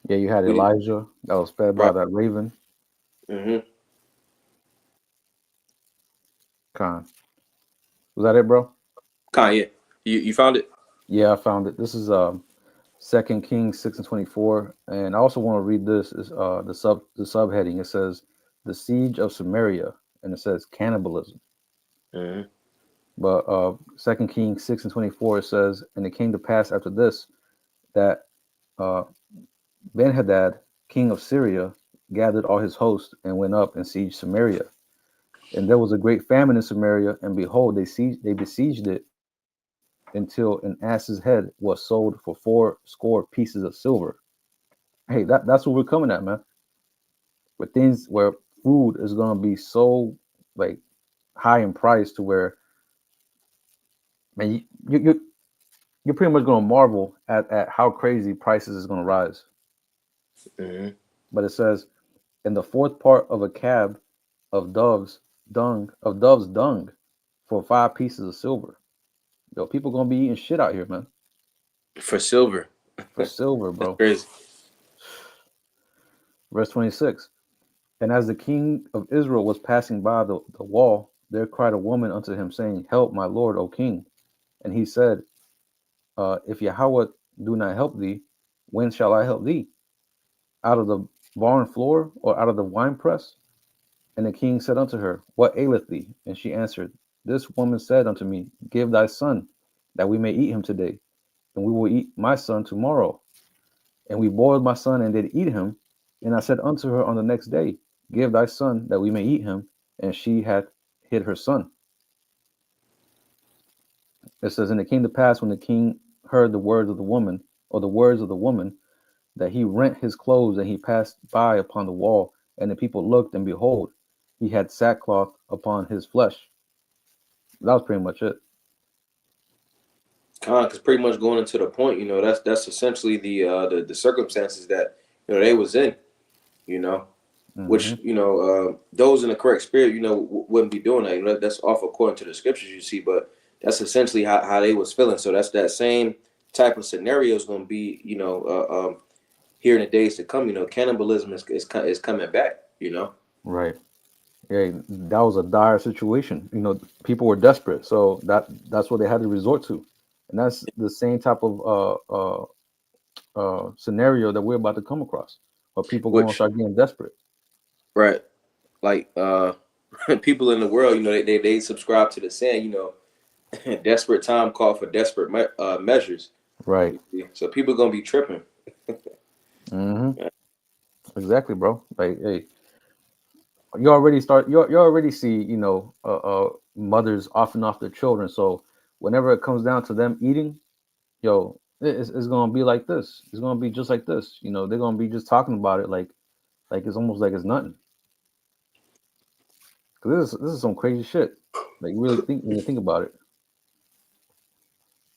Yeah, you had we Elijah that was fed by right. that raven. Mm-hmm. Con. Was that it, bro? Kanye, you found it. Yeah, I found it. This is Second Kings 6:24, and I also want to read this. Is the subheading? It says the siege of Samaria, and it says cannibalism. Mm-hmm. But Second Kings 6:24 it says, and it came to pass after this that uh, Ben Hadad, king of Syria, gathered all his host and went up and sieged Samaria. And there was a great famine in Samaria, and behold, they besieged it until an ass's head was sold for 80 pieces of silver. Hey, that's what we're coming at, man. With things where food is gonna be so like high in price to where man, you're pretty much gonna marvel at how crazy prices is gonna rise. Mm-hmm. But it says, in the fourth part of a cab of dove's dung for 5 pieces of silver. Yo, people gonna be eating shit out here, man. For silver. For silver, That's bro. crazy. Verse 26. And as the king of Israel was passing by the wall, there cried a woman unto him, saying, Help, my lord, O king. And he said, If Yahweh do not help thee, when shall I help thee? Out of the barn floor, or out of the winepress? And the king said unto her, What aileth thee? And she answered, This woman said unto me, Give thy son, that we may eat him today, and we will eat my son tomorrow. And we boiled my son and did eat him. And I said unto her on the next day, Give thy son, that we may eat him. And she had hid her son. It says, And it came to pass when the king heard the words of the woman, or the words of the woman, that he rent his clothes and he passed by upon the wall. And the people looked, and behold, he had sackcloth upon his flesh. That was pretty much it. Because pretty much going into the point, that's essentially the circumstances that they was in, you know, Hmm. which those in the correct spirit, wouldn't be doing that. That's off according to the scriptures you see, but that's essentially how they was feeling. So that's that same type of scenario is going to be, here in the days to come. Cannibalism is coming back. Right. Yeah, that was a dire situation. People were desperate, so that's what they had to resort to, and that's the same type of scenario that we're about to come across, where people going to Which start getting desperate. right, like people in the world, they subscribe to the saying, desperate time call for desperate measures. Right. So people gonna be tripping. Hmm. Exactly, bro. Like, hey, you already see, mothers off and off their children. So whenever it comes down to them eating, yo, it's gonna be like this. It's gonna be just like this. They're gonna be just talking about it like it's almost like it's nothing. Cause this is some crazy shit. Like, really think when you think about it.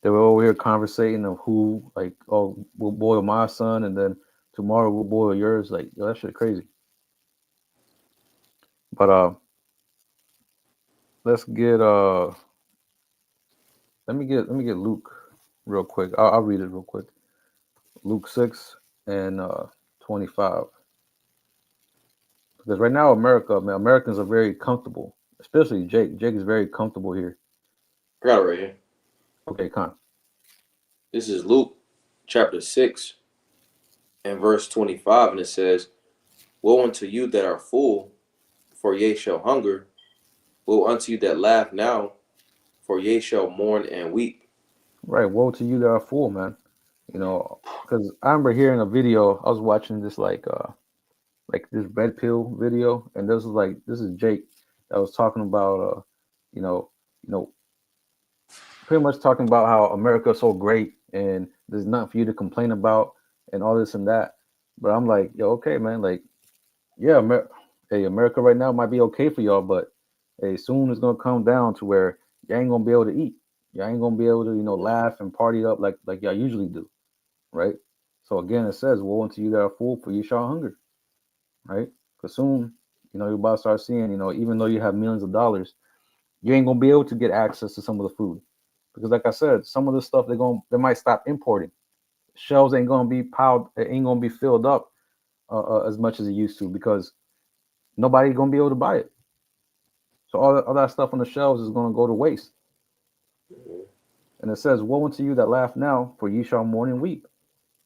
They were over here conversating of who, like, oh, we'll boil my son, and then tomorrow we'll boil yours. Like, yo, that shit crazy. But let's get let me get Luke real quick. I'll read it real quick. Luke 6 and 25. Because right now, America, man, Americans are very comfortable. Especially Jake. Jake is very comfortable here. I got it right here. Okay, con. This is Luke chapter 6 and verse 25, and it says, "Woe unto you that are full, for ye shall hunger. Woe unto you that laugh now, for ye shall mourn and weep." Right. Woe to you that are full, man. Because I remember hearing a video. I was watching this like this red pill video, and this is Jake that was talking about you know, you know, pretty much talking about how America's so great and there's nothing for you to complain about and all this and that. But I'm like, yo, okay, man, like, yeah, hey, America right now might be okay for y'all, but hey, soon it's gonna come down to where you ain't gonna be able to eat. You ain't gonna be able to, laugh and party up like y'all usually do, right? So again, it says, "Woe unto you that are full, for you shall hunger." Right? Because soon, you're about to start seeing, even though you have millions of dollars, you ain't gonna be able to get access to some of the food because, like I said, some of the stuff they might stop importing. Shelves ain't gonna be piled, it ain't gonna be filled up as much as it used to because nobody gonna be able to buy it. So all that stuff on the shelves is gonna go to waste. And it says, "Woe unto you that laugh now, for ye shall mourn and weep."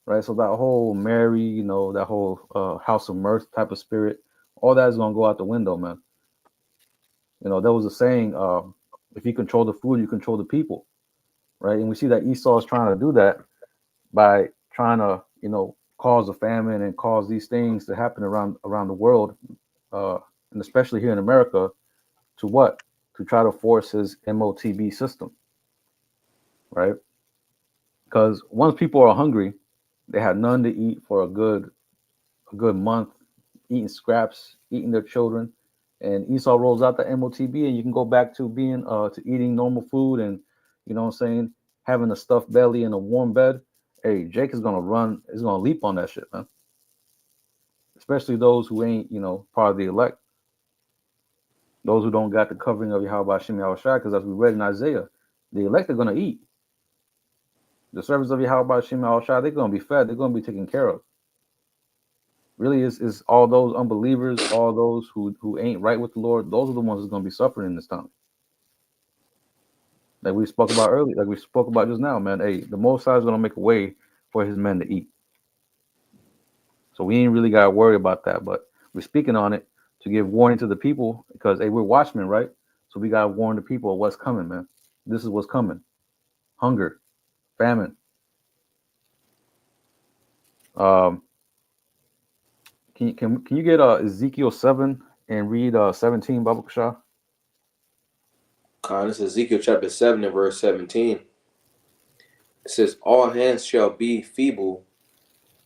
Right. So that whole Mary, that whole house of mirth type of spirit, all that is gonna go out the window, man. There was a saying, if you control the food, you control the people, right? And we see that Esau is trying to do that by trying to, cause a famine and cause these things to happen around the world, uh, and especially here in America, to what? To try to force his MOTB system, right? Because once people are hungry, they have none to eat for a good month, eating scraps, eating their children. And Esau rolls out the MOTB, and you can go back to being to eating normal food and what I'm saying, having a stuffed belly and a warm bed. Hey, Jake is gonna leap on that shit, man. Especially those who ain't, part of the elect, those who don't got the covering of Yahweh Shem Yahushua, because as we read in Isaiah, the elect are gonna eat. The servants of Yahweh Shem Yahushua, they're gonna be fed, they're gonna be taken care of. Really is all those unbelievers, all those who ain't right with the Lord, those are the ones that's gonna be suffering in this time. Like we spoke about earlier, like we spoke about just now, man. Hey, the Most High is gonna make a way for his men to eat. So we ain't really gotta worry about that. But we're speaking on it to give warning to the people because hey, we're watchmen, right? So we gotta warn the people of what's coming, man. This is what's coming. Hunger, famine. Um, can you get Ezekiel 7 and read 17, Baba Kasha? This is Ezekiel chapter 7 and verse 17. It says, "All hands shall be feeble,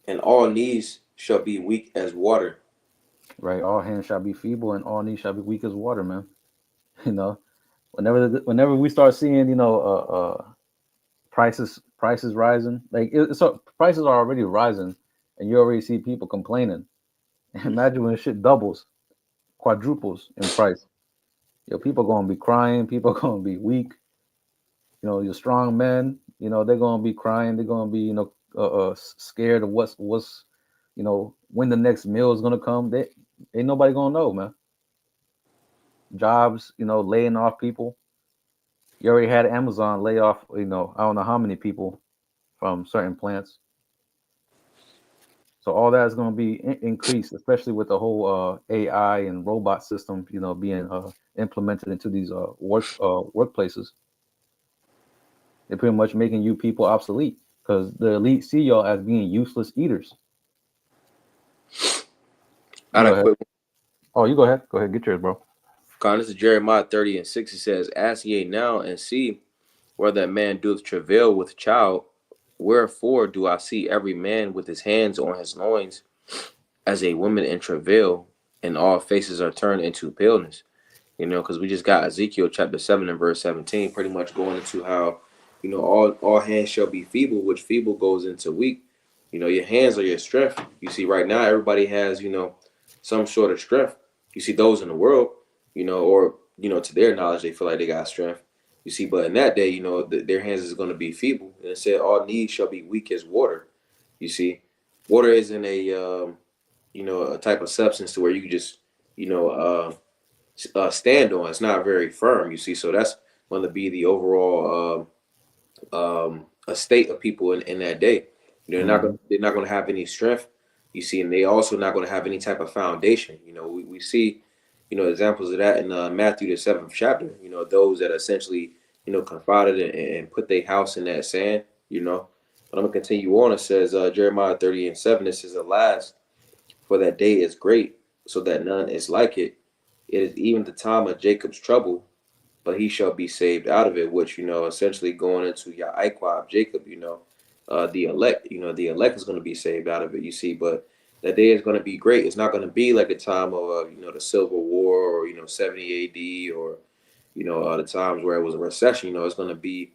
and all knees shall be weak as water." Right, all hands shall be feeble and all knees shall be weak as water, man. You know, whenever we start seeing, prices rising, like so prices are already rising, and you already see people complaining. Imagine when shit doubles, quadruples in price. People gonna be crying. People gonna be weak. Your strong men, they're gonna be crying. They're gonna be, scared of what's, when the next meal is gonna come. They ain't nobody gonna know, man. Jobs, laying off people. You already had Amazon lay off, I don't know how many people from certain plants. So all that is going to be increased, especially with the whole AI and robot system, being implemented into these workplaces. They're pretty much making you people obsolete because the elite see y'all as being useless eaters. I You go had a ahead. quick Oh, you go ahead. Go ahead. Get yours, bro. one. This is Jeremiah 30 and 6. It says, "Ask ye now and see whether a man doeth travail with child. Wherefore do I see every man with his hands on his loins as a woman in travail, and all faces are turned into paleness." Because we just got Ezekiel chapter 7 and verse 17, pretty much going into how, all hands shall be feeble, which feeble goes into weak. Your hands are your strength. You see, right now, everybody has, some sort of strength. You see those in the world, or, to their knowledge, they feel like they got strength. You see, but in that day, their hands is going to be feeble, and it said all knees shall be weak as water. You see, water isn't a type of substance to where you can just you know stand on. It's not very firm. You see, so that's going to be the overall a state of people in that day. Mm-hmm. They're not going to have any strength. You see, and they also not going to have any type of foundation. We see examples of that in Matthew the seventh chapter. Those that essentially confided and put their house in that sand. But I'm gonna continue on. It says Jeremiah 30:7. It says, "Alas, for that day is great, so that none is like it. It is even the time of Jacob's trouble, but he shall be saved out of it," which, essentially going into Yahaiqua of Jacob, the elect, the elect is going to be saved out of it, you see. But that day is going to be great. It's not going to be like a time of, the Civil War or, 70 AD or, the times where it was a recession. It's going to be,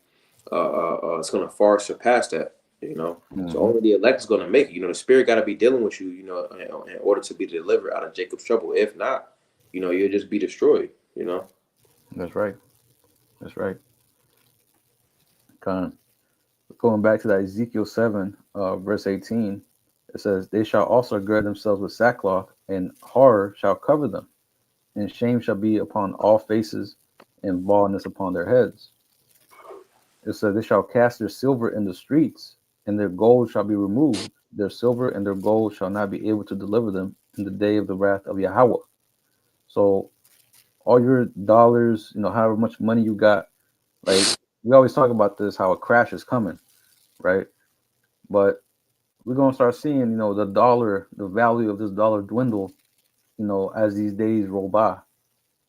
it's going to far surpass that, So Mm-hmm. only the elect is going to make it. The Spirit got to be dealing with you, in order to be delivered out of Jacob's trouble. If not, you'll just be destroyed. That's right. That's right. Kind of going back to that Ezekiel 7, verse 18, it says, "They shall also gird themselves with sackcloth, and horror shall cover them, and shame shall be upon all faces, and baldness upon their heads." It says, "They shall cast their silver in the streets, and their gold shall be removed. Their silver and their gold shall not be able to deliver them in the day of the wrath of Yahweh." So all your dollars, however much money you got, like we always talk about this, how a crash is coming, right? But we're gonna start seeing, the dollar, the value of this dollar dwindle, as these days roll by.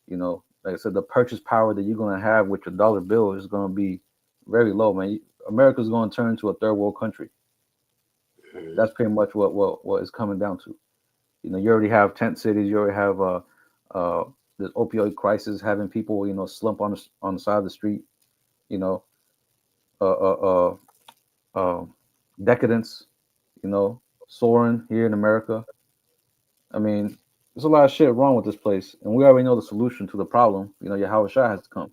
Like I said, the purchase power that you're gonna have with your dollar bill is gonna be very low, man. America's gonna turn into a third world country. That's pretty much what is coming down to. You already have tent cities. You already have uh, this opioid crisis, having people, slump on the side of the street. You know, uh, uh, uh, decadence. Soaring here in America. I mean, there's a lot of shit wrong with this place, and we already know the solution to the problem. Yahweh Shai has to come,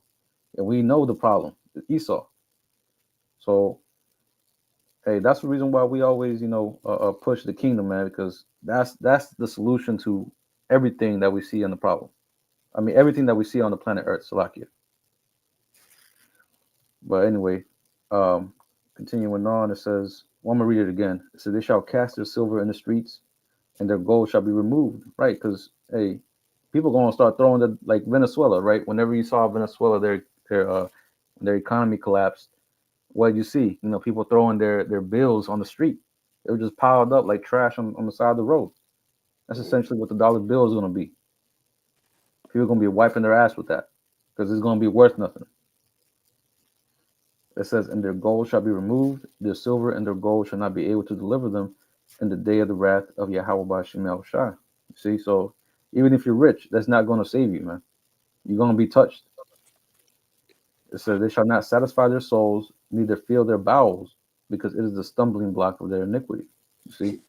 and we know the problem, Esau. So, hey, that's the reason why we always, push the kingdom, man, because that's the solution to everything that we see in the problem. I mean, everything that we see on the planet Earth, Salakia. But anyway, um, continuing on, it says, well, I'm gonna read it again. It says, "They shall cast their silver in the streets, and their gold shall be removed." Right? Because hey, people gonna start throwing the like Venezuela, right? Whenever you saw Venezuela, their economy collapsed. What did you see? People throwing their bills on the street. They were just piled up like trash on the side of the road. That's essentially what the dollar bill is gonna be. People are gonna be wiping their ass with that because it's gonna be worth nothing. It says, "And their gold shall be removed; their silver and their gold shall not be able to deliver them in the day of the wrath of Yahweh Bashim Shai." See, so even if you're rich, that's not going to save you, man. You're going to be touched. It says, "They shall not satisfy their souls, neither fill their bowels, because it is the stumbling block of their iniquity." You see,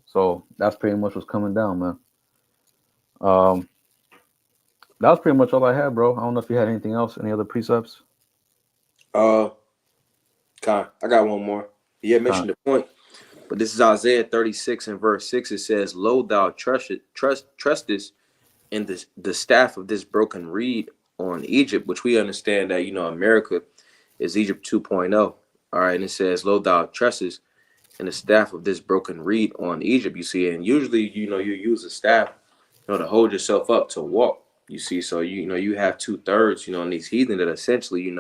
so that's pretty much what's coming down, man. Um, that was pretty much all I had, bro. I don't know if you had anything else, any other precepts. Uh, I got one more. You had Con. mentioned the point, but this is Isaiah 36 and verse 6. It says, "Lo, thou trustest in the staff of this broken reed on Egypt," which we understand that, America is Egypt 2.0. All right. And it says, "Lo, thou trustest in the staff of this broken reed on Egypt." You see, and usually, you use a staff, to hold yourself up to walk. You see, so you have 2/3, in these heathen that essentially,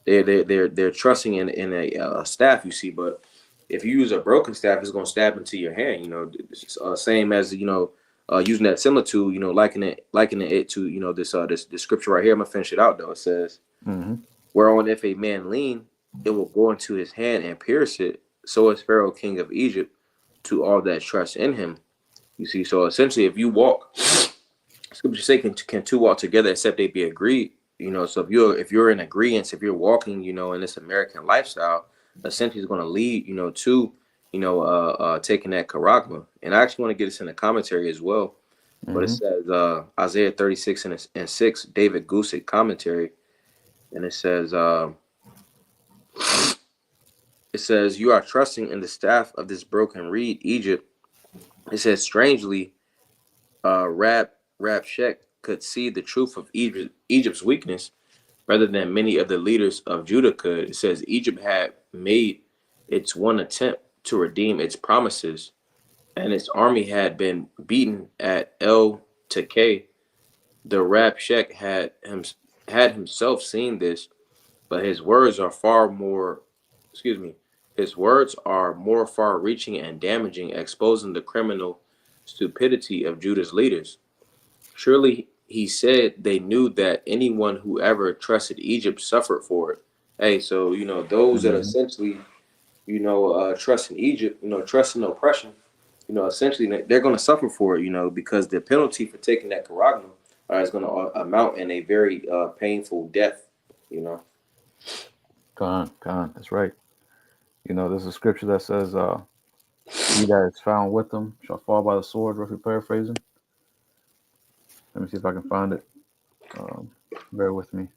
they're trusting in a staff, you see. But if you use a broken staff, it's going to stab into your hand. Same as using that similitude. Likening it to this scripture right here. I'm gonna finish it out though. It says, Mm-hmm. "Whereon if a man lean, it will go into his hand and pierce it. So is Pharaoh king of Egypt to all that trust in him." You see, so essentially, if you walk, scripture say, can two walk together except they be agreed? So if you're in agreement, if you're walking, in this American lifestyle, essentially is going to lead, to taking that charagma. And I actually want to get this in the commentary as well. But it Mm-hmm. says Isaiah 36 and 6, David Gusick commentary, and it says you are trusting in the staff of this broken reed, Egypt. It says strangely, Rabshakeh could see the truth of Egypt's weakness rather than many of the leaders of Judah could. It says Egypt had made its one attempt to redeem its promises, and its army had been beaten at El Tekeh. The Rabshakeh had himself seen this, but his words are far more. Excuse me. His words are more far-reaching and damaging, exposing the criminal stupidity of Judah's leaders. Surely he said they knew that anyone who ever trusted Egypt suffered for it. Hey, so those that Mm-hmm. essentially trust in Egypt, trust in oppression, essentially they're going to suffer for it, because the penalty for taking that Caragna is going to amount in a very painful death, you know. Con. That's right. There's a scripture that says, "He that is found with them shall fall by the sword." Roughly paraphrasing. Let me see if I can find it. Um, Bear with me.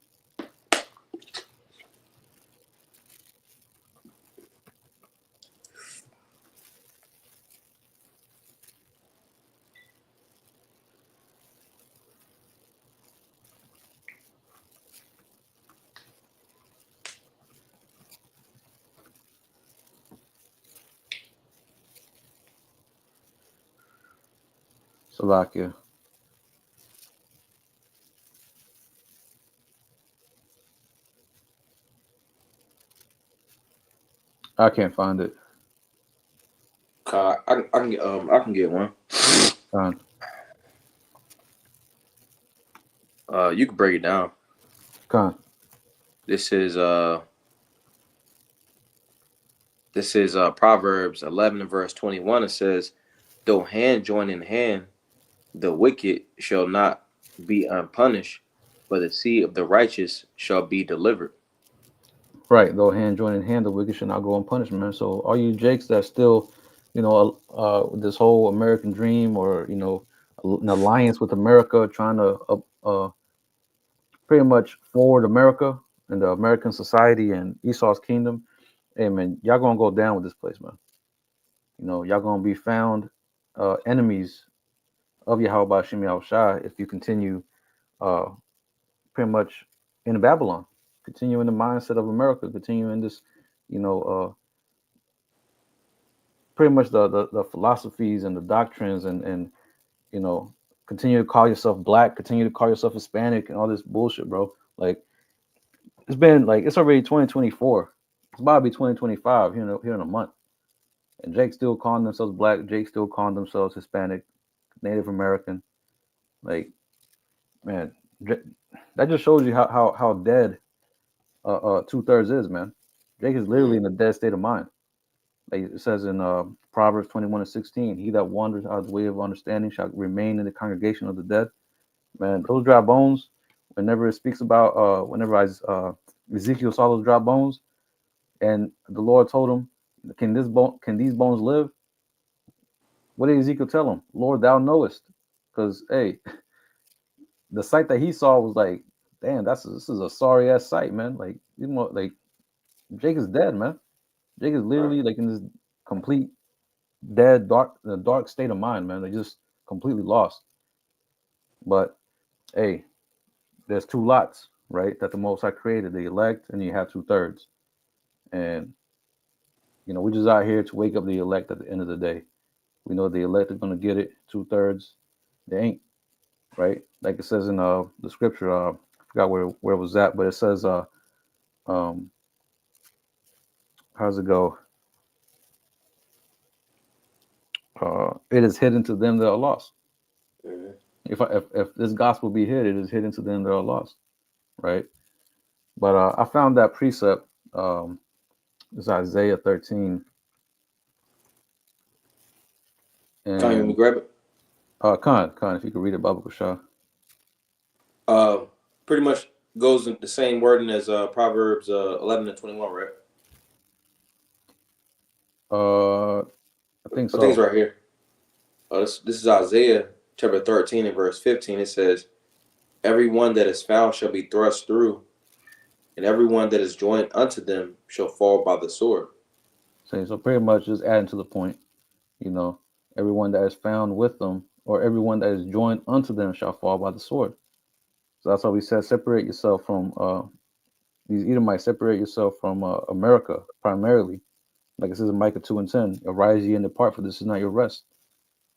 Salakia. I can't find it. I can get one. Con. You can break it down. Con. This is uh this is Proverbs 11 and verse 21. It says, "Though hand join in hand, the wicked shall not be unpunished, but the seed of the righteous shall be delivered." Right. Though hand join in hand, the wicked shall not go unpunished, man. So all you jakes that still, this whole American dream, or an alliance with America, trying to pretty much forward America and the American society and Esau's kingdom. Hey man, y'all gonna go down with this place, man. Y'all gonna be found enemies of Yahweh Shem Shai if you continue uh pretty much in Babylon, continue in the mindset of America, continue in this, you know, pretty much the philosophies and the doctrines, and you know, continue to call yourself black, continue to call yourself Hispanic and all this bullshit, bro. Like it's already 2024. It's about to be 2025 here in a month. And Jake still calling themselves black. Jake still calling themselves Hispanic, Native American. Like, man, that just shows you how dead 2/3 is, man. Jake is literally in a dead state of mind. Like it says in Proverbs 21:16, "He that wanders out of the way of understanding shall remain in the congregation of the dead." Man, those dry bones. Whenever it speaks about, Ezekiel saw those dry bones, and the Lord told him, can these bones live?" What did Ezekiel tell him? "Lord, thou knowest." Because hey, the sight that he saw was like, damn, this is a sorry ass sight, man. Like like Jake is dead, man. Jake is literally like in this complete dead, dark state of mind, man. They just completely lost. But hey, there's two lots, right? That the Most High created: the elect, and you have 2/3. And we're just out here to wake up the elect at the end of the day. We know the elect are gonna get it. 2/3, they ain't, right? Like it says in the scripture. I forgot where it was at, but it says, um, how's it go? It is hidden to them that are lost. Mhm. If this gospel be hid, it is hidden to them that are lost, right? But I found that precept. It's Isaiah 13, Can you let me and grab it? Khan, if you could read it, Baba Shah. Uh, Pretty much goes in the same wording as Proverbs 11 and 21, right? I think I think it's so. right here. This is Isaiah. chapter 13 and verse 15, it says, everyone that is found shall be thrust through, and everyone that is joined unto them shall fall by the sword. So pretty much just adding to the point, you know, everyone that is found with them, or everyone that is joined unto them, shall fall by the sword. So that's why we said separate yourself from these Edomites, separate yourself from America primarily. Like it says in Micah 2:10, arise ye and depart, for this is not your rest.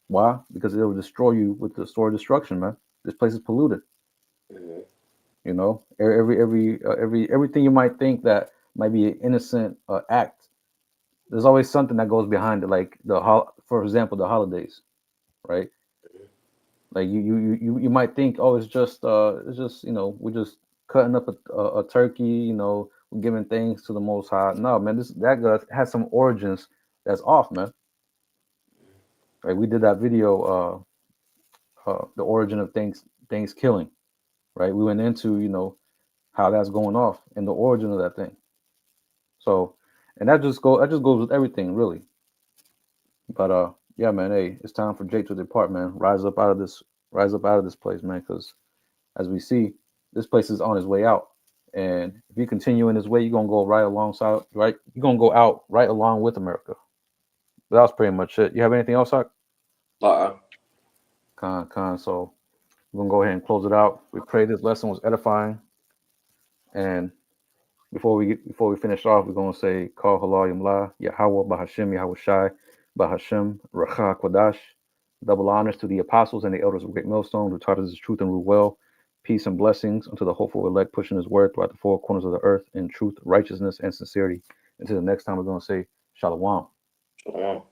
Why? Because it will destroy you with the sword of destruction, man. This place is polluted. Mm-hmm. You know, everything you might think that might be an innocent act, there's always something that goes behind it. Like for example, the holidays, right? Like you might think, oh, it's just we're just cutting up a turkey, we're giving thanks to the Most High. No, man, has some origins that's off, man. Right? We did that video, the origin of things killing. Right? We went into how that's going off and the origin of that thing. So, and that just goes with everything, really. But yeah, man, hey, it's time for Jake to depart, man. Rise up out of this place, man, because as we see, this place is on his way out. And if you continue in this way, you're gonna go right alongside, right? You're gonna go out right along with America. But that was pretty much it. You have anything else, Huck? Uh-uh. Con. So we're gonna go ahead and close it out. We pray this lesson was edifying. And before we finish off, we're gonna say Call Halal Yamla, Yahweh Bahashim, Yahweh Shai, Bahashim, Racha Kodash. Double honors to the apostles and the elders of Great Millstone who taught us his truth and rule well. Peace and blessings unto the hopeful elect pushing his word throughout the four corners of the earth in truth, righteousness, and sincerity. Until the next time, we're going to say Shalom. Shalom.